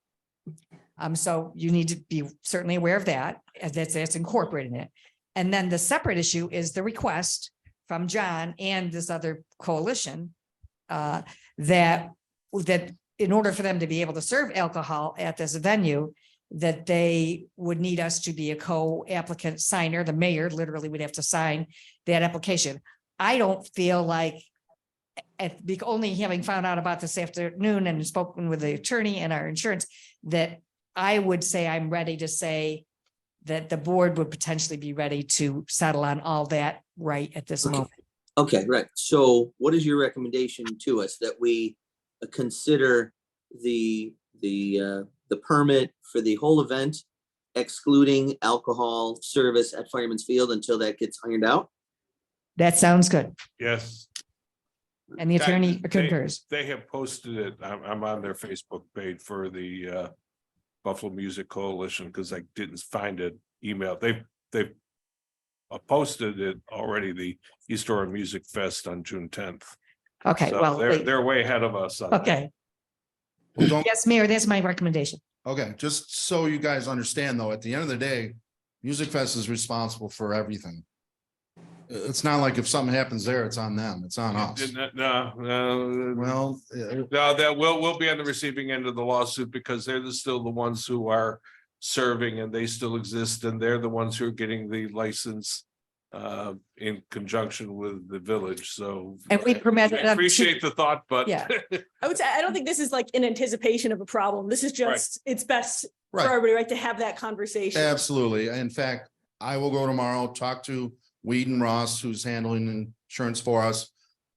So you need to be certainly aware of that, as that's incorporated in it. And then the separate issue is the request from John and this other coalition that in order for them to be able to serve alcohol at this venue, that they would need us to be a co-applicant signer. The mayor literally would have to sign that application. I don't feel like, only having found out about this afternoon and spoken with the attorney and our insurance, that I would say I'm ready to say that the board would potentially be ready to settle on all that right at this moment.
Okay, right. So what is your recommendation to us, that we consider the permit for the whole event, excluding alcohol service at Fireman's Field until that gets ironed out?
That sounds good.
Yes.
And the attorney
They-
concurs.
They have posted it. I'm on their Facebook page for the Buffalo Music Coalition because I didn't find it email. They've posted it already, the East Aurora Music Fest on June 10th.
Okay,
So
well,
they're way ahead of us. on that.
okay.
Well, don't-
Yes, Mayor, that's my recommendation.
Okay, just so you guys understand, though, at the end of the day, Music Fest is responsible for everything. It's not like if something happens there, it's on them, it's on us.
No,
Well,
no, that we'll be on the receiving end of the lawsuit because still the ones who are serving and they still exist and they're the ones who are getting the license in conjunction with the village, so.
And we permitted
I
them to-
appreciate the thought, but.
Yeah.
I would say, I don't think this is like in anticipation of a problem. This is just, it's best for
Right.
everybody, right, to have that conversation.
absolutely. In fact, I will go tomorrow, talk to Weed and Ross, who's handling insurance for us.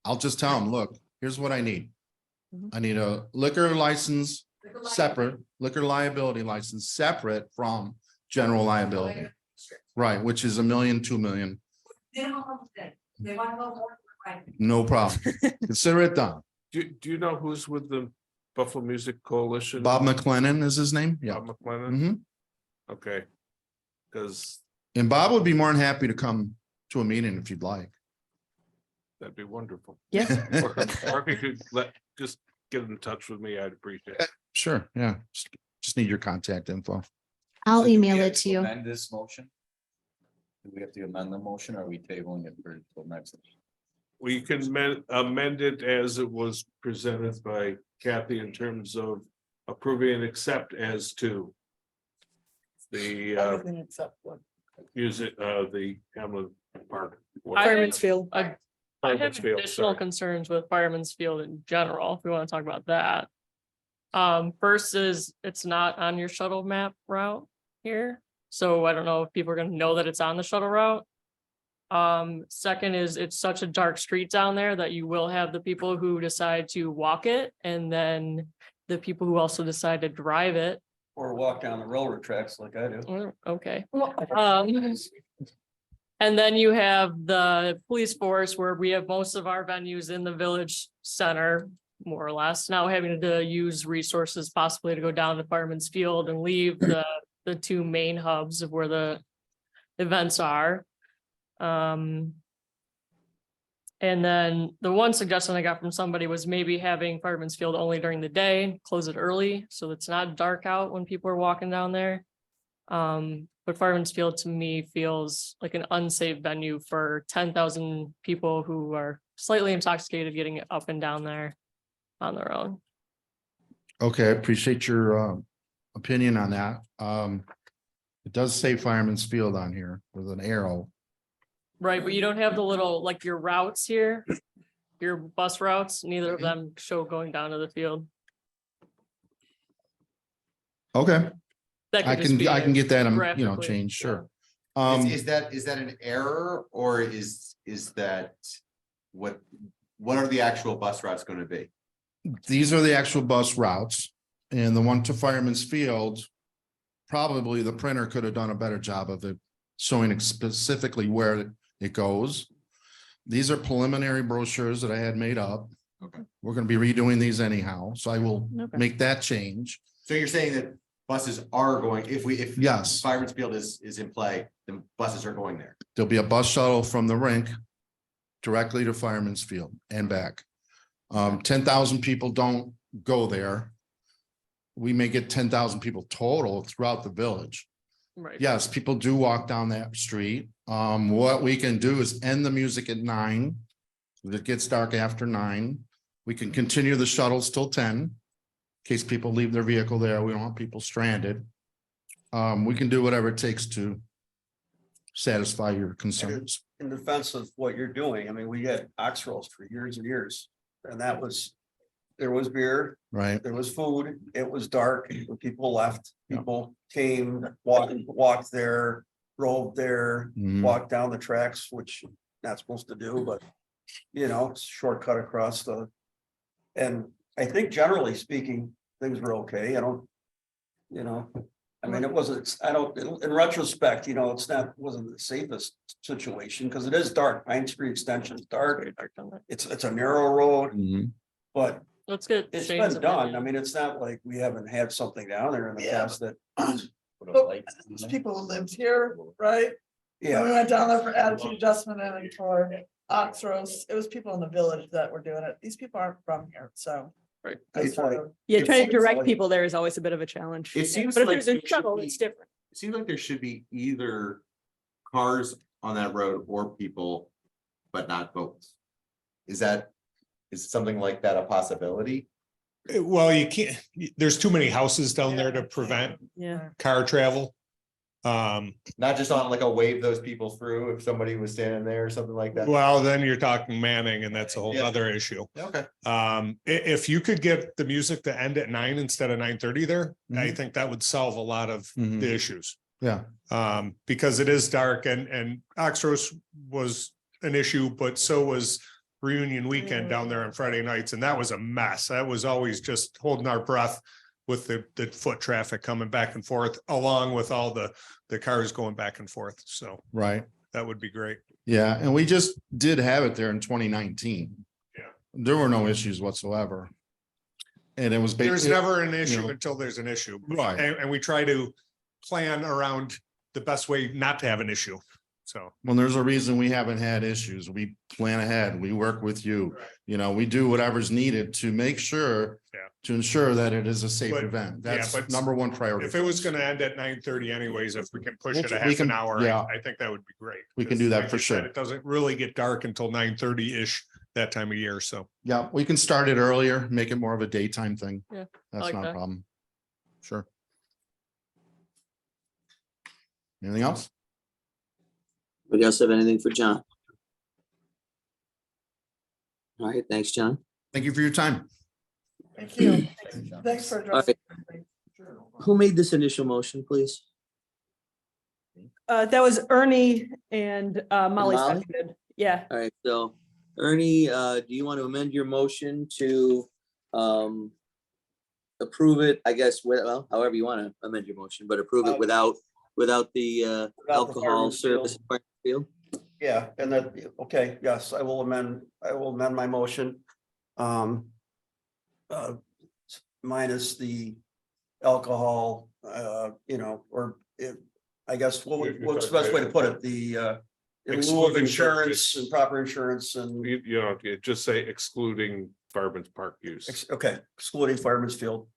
I'll just tell them, look, here's what I need. I need a liquor license separate, liquor liability license separate from general liability. Right, which is $1 million, 2 million,
They don't want to they want to go more. Right.
no problem. Consider it done.
Do you know who's with the Buffalo Music Coalition?
Bob McLennan is his name? Yeah.
Bob McLennan?
Mhm.
Okay. Because
And Bob would be more than happy to come to a meeting if you'd like.
that'd be wonderful.
Yes.
Or if you could just get in touch with me, I'd appreciate it.
Sure, yeah. Just need your contact info.
I'll email it to you.
Amend this motion? Do we have to amend the motion or are we tabling it for till next?
Well, you can amend it as it was presented by Kathy in terms of approving and accept as to the
Everything except what.
music, the Hamlin Park.
Fireman's Field.
I have
Fireman's Field,
additional
sorry.
concerns with Fireman's Field in general, if we want to talk about that. First is it's not on your shuttle map route here, so I don't know if people are gonna know that it's on the shuttle route. Second is it's such a dark street down there that you will have the people who decide to walk it and then the people who also decide to drive it.
Or walk down the railroad tracks like I do.
Okay. And then you have the police force where we have most of our venues in the village center, more or less, now having to use resources possibly to go down to Fireman's Field and leave the two main hubs of where the events are. And then the one suggestion I got from somebody was maybe having Fireman's Field only during the day, close it early, so it's not dark out when people are walking down there. But Fireman's Field to me feels like an unsafe venue for 10,000 people who are slightly intoxicated getting up and down there on their own.
Okay, I appreciate your opinion on that. It does say Fireman's Field on here with an arrow.
Right, but you don't have the little, like your routes here, your bus routes, neither of them show going down to the field.
Okay,
That
I
could just
can,
be
I can get that,
graphically,
changed, sure.
Is that an error or is that what are the actual bus routes going to be?
These are the actual bus routes, and the one to Fireman's Field. Probably the printer could have done a better job of it, showing specifically where it goes. These are preliminary brochures that I had made up.
Okay.
We're gonna be redoing these anyhow, so I will
Okay.
make that change.
So you're saying that buses are going, if
Yes,
Fireman's Field is in play, then buses are going there.
there'll be a bus shuttle from the rink directly to Fireman's Field and back. 10,000 people don't go there. We may get 10,000 people total throughout the village.
right?
Yes, people do walk down that street. What we can do is end the music at 9. It gets dark after 9. We can continue the shuttles till 10. In case people leave their vehicle there, we don't want people stranded. We can do whatever it takes to satisfy your concerns.
In defense of what you're doing, I mean, we had ox rolls for years and years. And there was beer,
Right,
there was food, it was dark, when people left, people came, walked there, drove there,
Mhm.
walked down the tracks, which not supposed to do, but. Shortcut across and I think generally speaking, things were okay, I don't. I mean, it wasn't, in retrospect, wasn't the safest situation, because it is dark, Pine Street Extension is dark, it's a narrow road,
Mhm.
but.
Let's get.
It's
Shane's
been done.
opinion.
I mean, it's not like we haven't had something down there in the past that.
There's people who lived here, right? When we went down there for attitude adjustment and for Oxros, it was people in the village that were doing it. These people aren't from here, so.
Right.
that's sort of-
Yeah,
It
trying to
seems
direct
like-
people there is always a bit of a challenge.
It seems
But if
like
there's
there
a
should
shuttle,
be-
it's different.
It seems like there should be either cars on that road or people, but not boats. Is something like that a possibility?
Well, you can't, there's too many houses down there to prevent
Yeah.
car travel.
Not just on like a wave those people through if somebody was standing there or something like that?
Well, then you're talking Manning and that's a whole
Yeah.
other issue.
Okay.
If you could get the music to end at 9 instead of 9:30 there, I
Mhm.
think that would solve a lot of
Mhm.
the issues.
Yeah,
Because it is dark and Oxros was an issue, but so was reunion weekend down there on Friday nights, and that was a mess. That was always just holding our breath with the foot traffic coming back and forth, along with all the cars going back and forth. So
right.
that would be great.
Yeah, and we just did have it there in 2019.
Yeah.
There were no issues whatsoever. And it was.
There's never an issue
know.
until there's an issue.
Right.
And we try to plan around the best way not to have an issue. So.
Well, there's a reason we haven't had issues. We plan ahead. We work with you. You know, we do whatever's needed to make sure.
Yeah.
To ensure that it is a safe
But-
event.
yeah,
That's
but
number one priority.
If it was gonna end at 9:30 anyways, if we can push it a
We
half
can-
an hour,
yeah.
I think that would be great.
We can do
Because
that
like
for
you said,
sure.
It doesn't really get dark until 9:30-ish that time of year, so.
Yeah, we can start it earlier, make it more of a daytime thing.
Yeah,
That's
like
not a
that.
problem. Sure. Anything else?
Anybody else have anything for John? All right, thanks, John.
Thank you for your time.
Thank you. Thanks for
All
addressing.
right. Who made this initial motion, please?
That was Ernie and Molly
Molly?
seconded. Yeah.
All right, so Ernie, do you want to amend your motion to approve it, I guess, well, however you want to amend your motion, but approve it without the alcohol
fireman's
service field?
Yeah, and that, okay, yes, I will amend my motion. Minus the alcohol, or I guess, what's the best way to put it? The in lieu of
Excluding
insurance
charges.
and proper insurance and,
You just say excluding Fireman's Park use.
okay, excluding fireman's field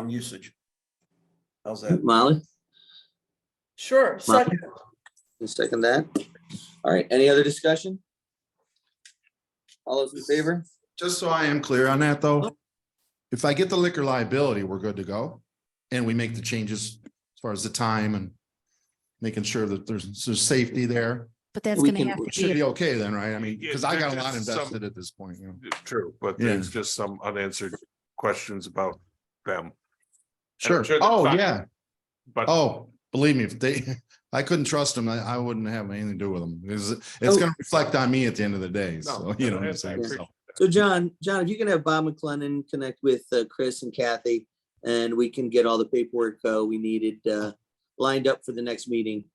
usage. How's that?
Molly,
Sure, second.
you second that? All right, any other discussion? All those in favor?
Just so I am clear on that, though. If I get the liquor liability, we're good to go. And we make the changes as far as the time and making sure that there's safety there.
But that's
We
gonna
can-
have
It
to
should
be,
be okay then, right? I mean,
Yeah,
because I got a
there's
lot
some-
invested at this point, you know.
True, but
Yeah.
there's just some unanswered questions about them.
Sure.
sure they're
Oh,
fine.
yeah.
But
Oh, believe me, if they, I couldn't trust them, I wouldn't have anything to do with them. It's
Oh.
gonna reflect on me at the end of the day,
No,
so, you know what I'm
I
saying?
appreciate
So,
So John, if you can have Bob McLennan connect with Chris and Kathy, and we can get all the paperwork we needed lined up for the next meeting.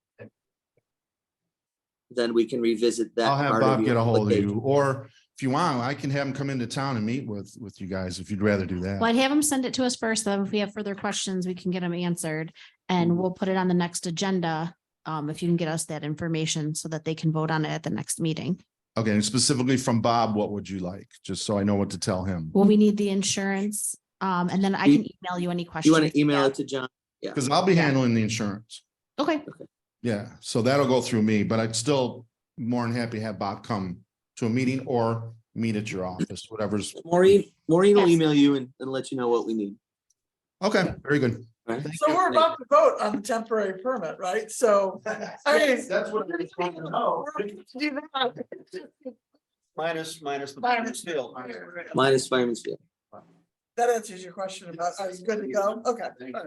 Then we can revisit that.
I'll have
part
Bob
your
get a hold of
application.
you, or if you want, I can have him come into town and meet with you guys, if you'd rather do
well,
that.
I'd have them send it to us first, then if we have further questions, we can get them answered. And we'll put it on the next agenda. If you can get us that information so that they can vote on it at the next meeting.
Okay, and specifically from Bob, what would you like? Just so I know what to tell him.
Well, we need the insurance, and then I can email you any
You
questions.
want to email it to John? Yeah.
Because I'll be
Yeah.
handling the insurance.
Okay,
Yeah, so that'll go through me, but I'd still more than happy to have Bob come to a meeting or meet at your office, whatever's.
Maureen will
Yes.
email you and let you know what we need.
Okay, very good.
All right?
So we're about to vote on the temporary permit, right? So. I mean,
That's what I just want to know.
we're gonna do that.
Minus the
Minus-
fireman's field.
Minus Fireman's Field.
That answers your question about, are you good to go? Okay, all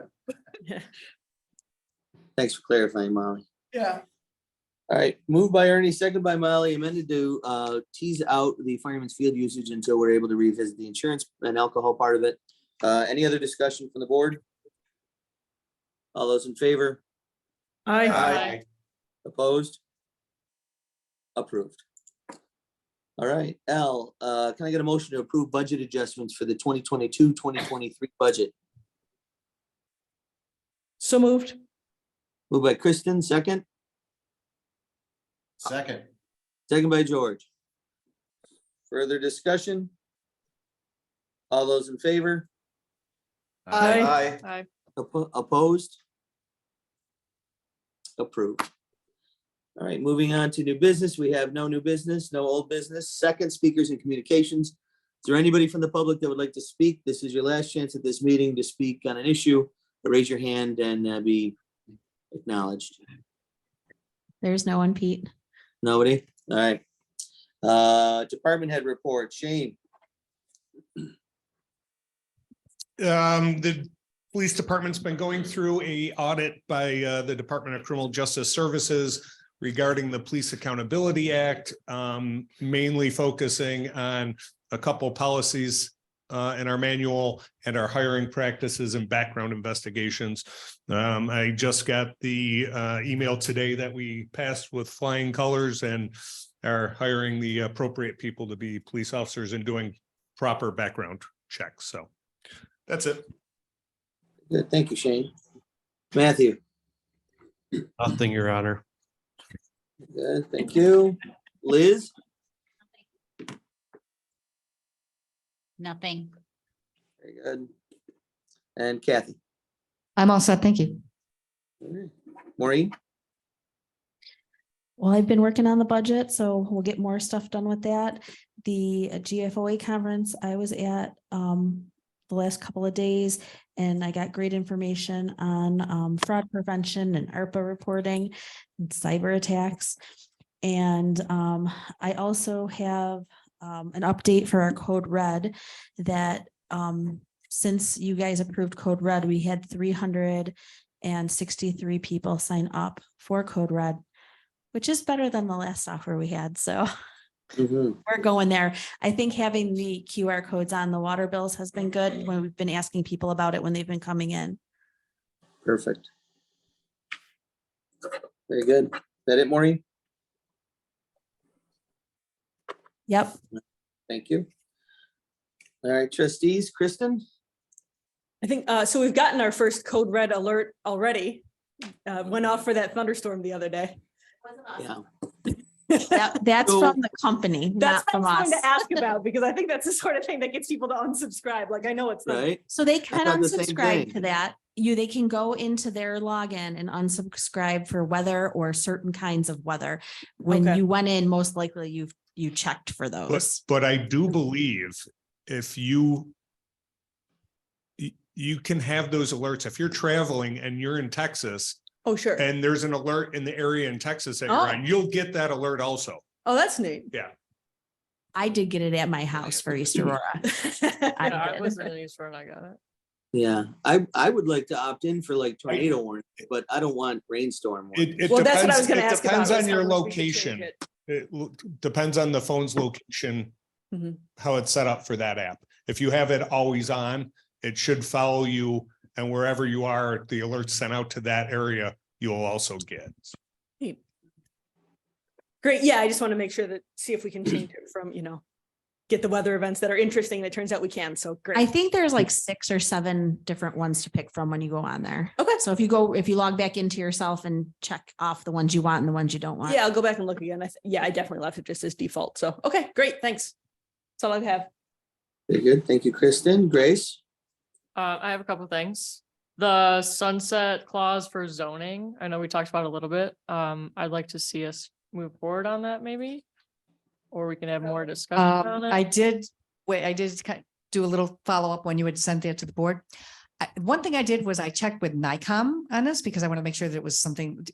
right.
Thanks for clarifying, Molly.
Yeah,
All right, moved by Ernie, second by Molly, amended to tease out the Fireman's Field usage until we're able to revisit the insurance and alcohol part of it. Any other discussion from the board? All those in favor?
Aye.
Opposed? Approved. All right, L, can I get a motion to approve budget adjustments for the 2022-2023 budget?
So moved.
Moved by Kristen, second,
Second.
Second by George. Further discussion? All those in favor?
Aye.
Aye.
Opposed? Approved. All right, moving on to new business. We have no new business, no old business. Second, speakers and communications. Is there anybody from the public that would like to speak? This is your last chance at this meeting to speak on an issue. Raise your hand and be acknowledged.
There's no one, Pete.
Nobody? All right. Department head report, Shane.
The police department's been going through a audit by the Department of Criminal Justice Services regarding the Police Accountability Act, mainly focusing on a couple policies in our manual and our hiring practices and background investigations. I just got the email today that we passed with flying colors and are hiring the appropriate people to be police officers and doing proper background checks. So that's it.
Good, thank you, Shane. Matthew.
Nothing, Your Honor.
Good, thank you. Liz.
Nothing.
Very good. And Kathy.
I'm all set. Thank you.
All right. Maureen.
Well, I've been working on the budget, so we'll get more stuff done with that. The GFOA conference I was at the last couple of days, and I got great information on fraud prevention and ARPA reporting and cyber attacks. And I also have an update for our Code Red that since you guys approved Code Red, we had 363 people sign up for Code Red, which is better than the last software we had. So we're going there. I think having the QR codes on the water bills has been good when we've been asking people about it when they've been coming in.
Perfect. Very good. Is that it, Maureen?
Yep.
Thank you. All right, trustees, Kristen.
I think, so we've gotten our first Code Red alert already. Went off for that thunderstorm the other day.
Yeah.
That's
So-
from the company,
That's
not
what
from
I was
us.
going to ask about, because I think that's the sort of thing that gets people to unsubscribe. Like, I know it's not.
Right.
So they can
thought the same
unsubscribe
thing.
to that. They can go into their login and unsubscribe for weather or certain kinds of weather. When
Okay.
you went in, most likely you checked for
But,
those.
but I do believe if you can have those alerts, if you're traveling and you're in Texas
Oh, sure.
and there's an alert in the area in Texas that you're
Oh.
on, you'll get that alert also.
Oh, that's neat.
Yeah.
I did get it at my house for East Aurora.
Yeah, I
did.
was in East Aurora and I got it.
Yeah, I would like to opt in for like tornado warning, but I don't want rainstorm warning.
It
Well, that's what I
depends,
was gonna
it
ask about,
depends
is
on
how
your
much we should change
location.
it.
It depends on the phone's location,
Mhm.
how it's set up for that app. If you have it always on, it should follow you, and wherever you are, the alerts sent out to that area, you'll also get.
Neat. Great. Yeah, I just want to make sure that, see if we can change it from, get the weather events that are interesting. It turns out we can. So great.
I think there's like 6 or 7 different ones to pick from when you go on there.
Okay.
So if you log back into yourself and check off the ones you want and the ones you don't want.
Yeah, I'll go back and look again. I definitely left it just as default. So, okay, great. Thanks. That's all I have.
Very good. Thank you, Kristen. Grace.
I have a couple things. The sunset clause for zoning, I know we talked about it a little bit. I'd like to see us move forward on that maybe. Or we can have more discussion on it.
I did do a little follow-up when you had sent that to the board. One thing I did was I checked with NICOM on this because I want to make sure that it was something,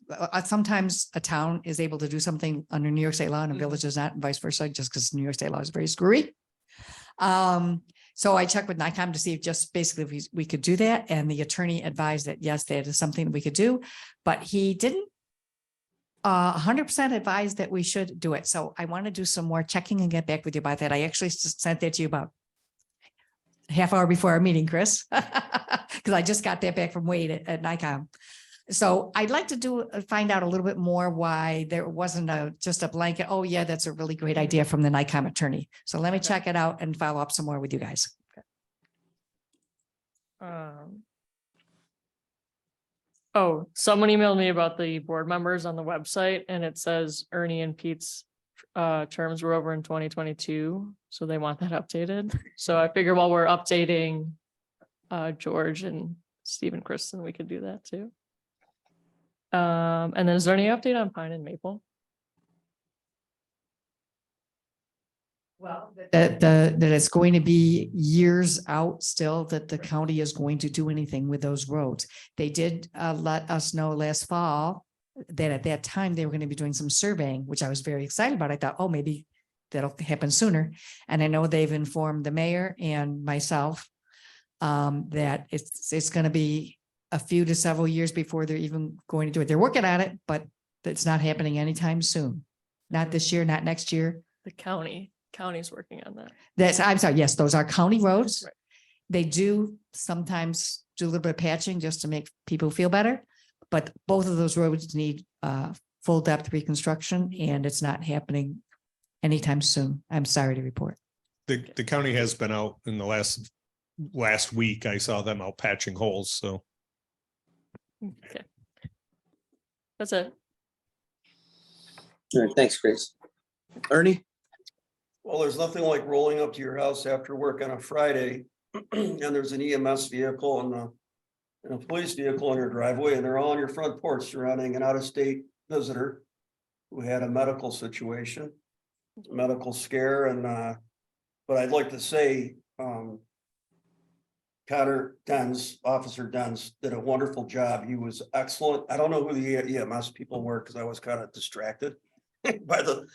sometimes a town is able to do something under New York state law and a village is not, and vice versa, just because New York state law is very screwy. So I checked with NICOM to see if just basically if we could do that. And the attorney advised that, yes, that is something we could do, but he didn't 100% advised that we should do it. So I want to do some more checking and get back with you about that. I actually sent that to you about a half hour before our meeting, Chris, because I just got that back from Wade at NICOM. So I'd like to find out a little bit more why there wasn't just a blanket, oh yeah, that's a really great idea from the NICOM attorney. So let me check it out and follow up some more with you guys.
Oh, someone emailed me about the board members on the website and it says Ernie and Pete's terms were over in 2022, so they want that updated. So I figure while we're updating George and Steve and Kristen, we could do that too. And then is there any update on Pine and Maple?
Well, that it's going to be years out still that the county is going to do anything with those roads. They did let us know last fall that at that time they were going to be doing some surveying, which I was very excited about. I thought, oh, maybe that'll happen sooner. And I know they've informed the mayor and myself that it's going to be a few to several years before they're even going to do it. They're working on it, but it's not happening anytime soon. Not this year, not next year.
The county's working on that.
I'm sorry, yes, those are county roads.
Right.
They do sometimes do a little bit of patching just to make people feel better. But both of those roads need full depth reconstruction and it's not happening anytime soon. I'm sorry to report.
The county has been out in the last week. I saw them out patching holes, so.
Okay. That's it.
All right, thanks, Chris. Ernie?
Well, there's nothing like rolling up to your house after work on a Friday and there's an EMS vehicle and a police vehicle in your driveway and they're all on your front porch surrounding an out-of-state visitor who had a medical situation, medical scare. And but I'd like to say Connor Dens, Officer Dens, did a wonderful job. He was excellent. I don't know who the EMS people were because I was kind of distracted by the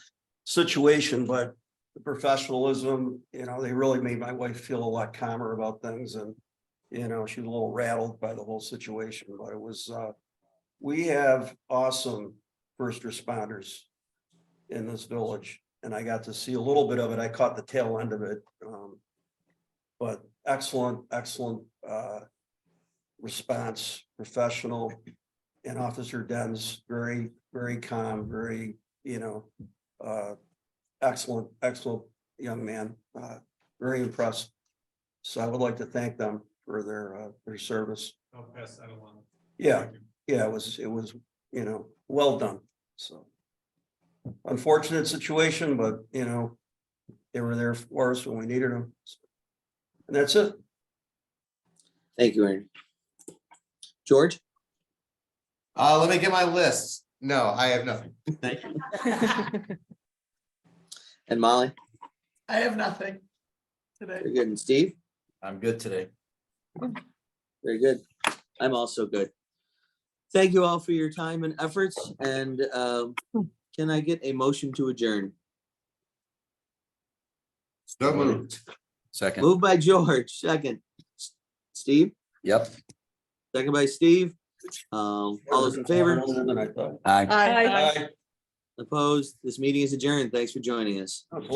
situation, but the professionalism, they really made my wife feel a lot calmer about things. And, she was a little rattled by the whole situation, but it was, we have awesome first responders in this village. And I got to see a little bit of it. I caught the tail end of it. But excellent response, professional, and Officer Dens, very, very calm, very, excellent young man, very impressed. So I would like to thank them for their service.
I'll pass that along.
Yeah, it was, well done. So unfortunate situation, but they were there for us when we needed them. And that's it.
Thank you, Ernie. George?
Let me get my list. No, I have nothing.
Thank you. And Molly?
I have nothing today.
Very good. And Steve?
I'm good today.
Very good. I'm also good. Thank you all for your time and efforts. And can I get a motion to adjourn?
So moved. Second.
Moved by George, second. Steve?
Yep.
Second by Steve. All those in favor?
Aye.
Aye.
Opposed? This meeting is adjourned. Thanks for joining us.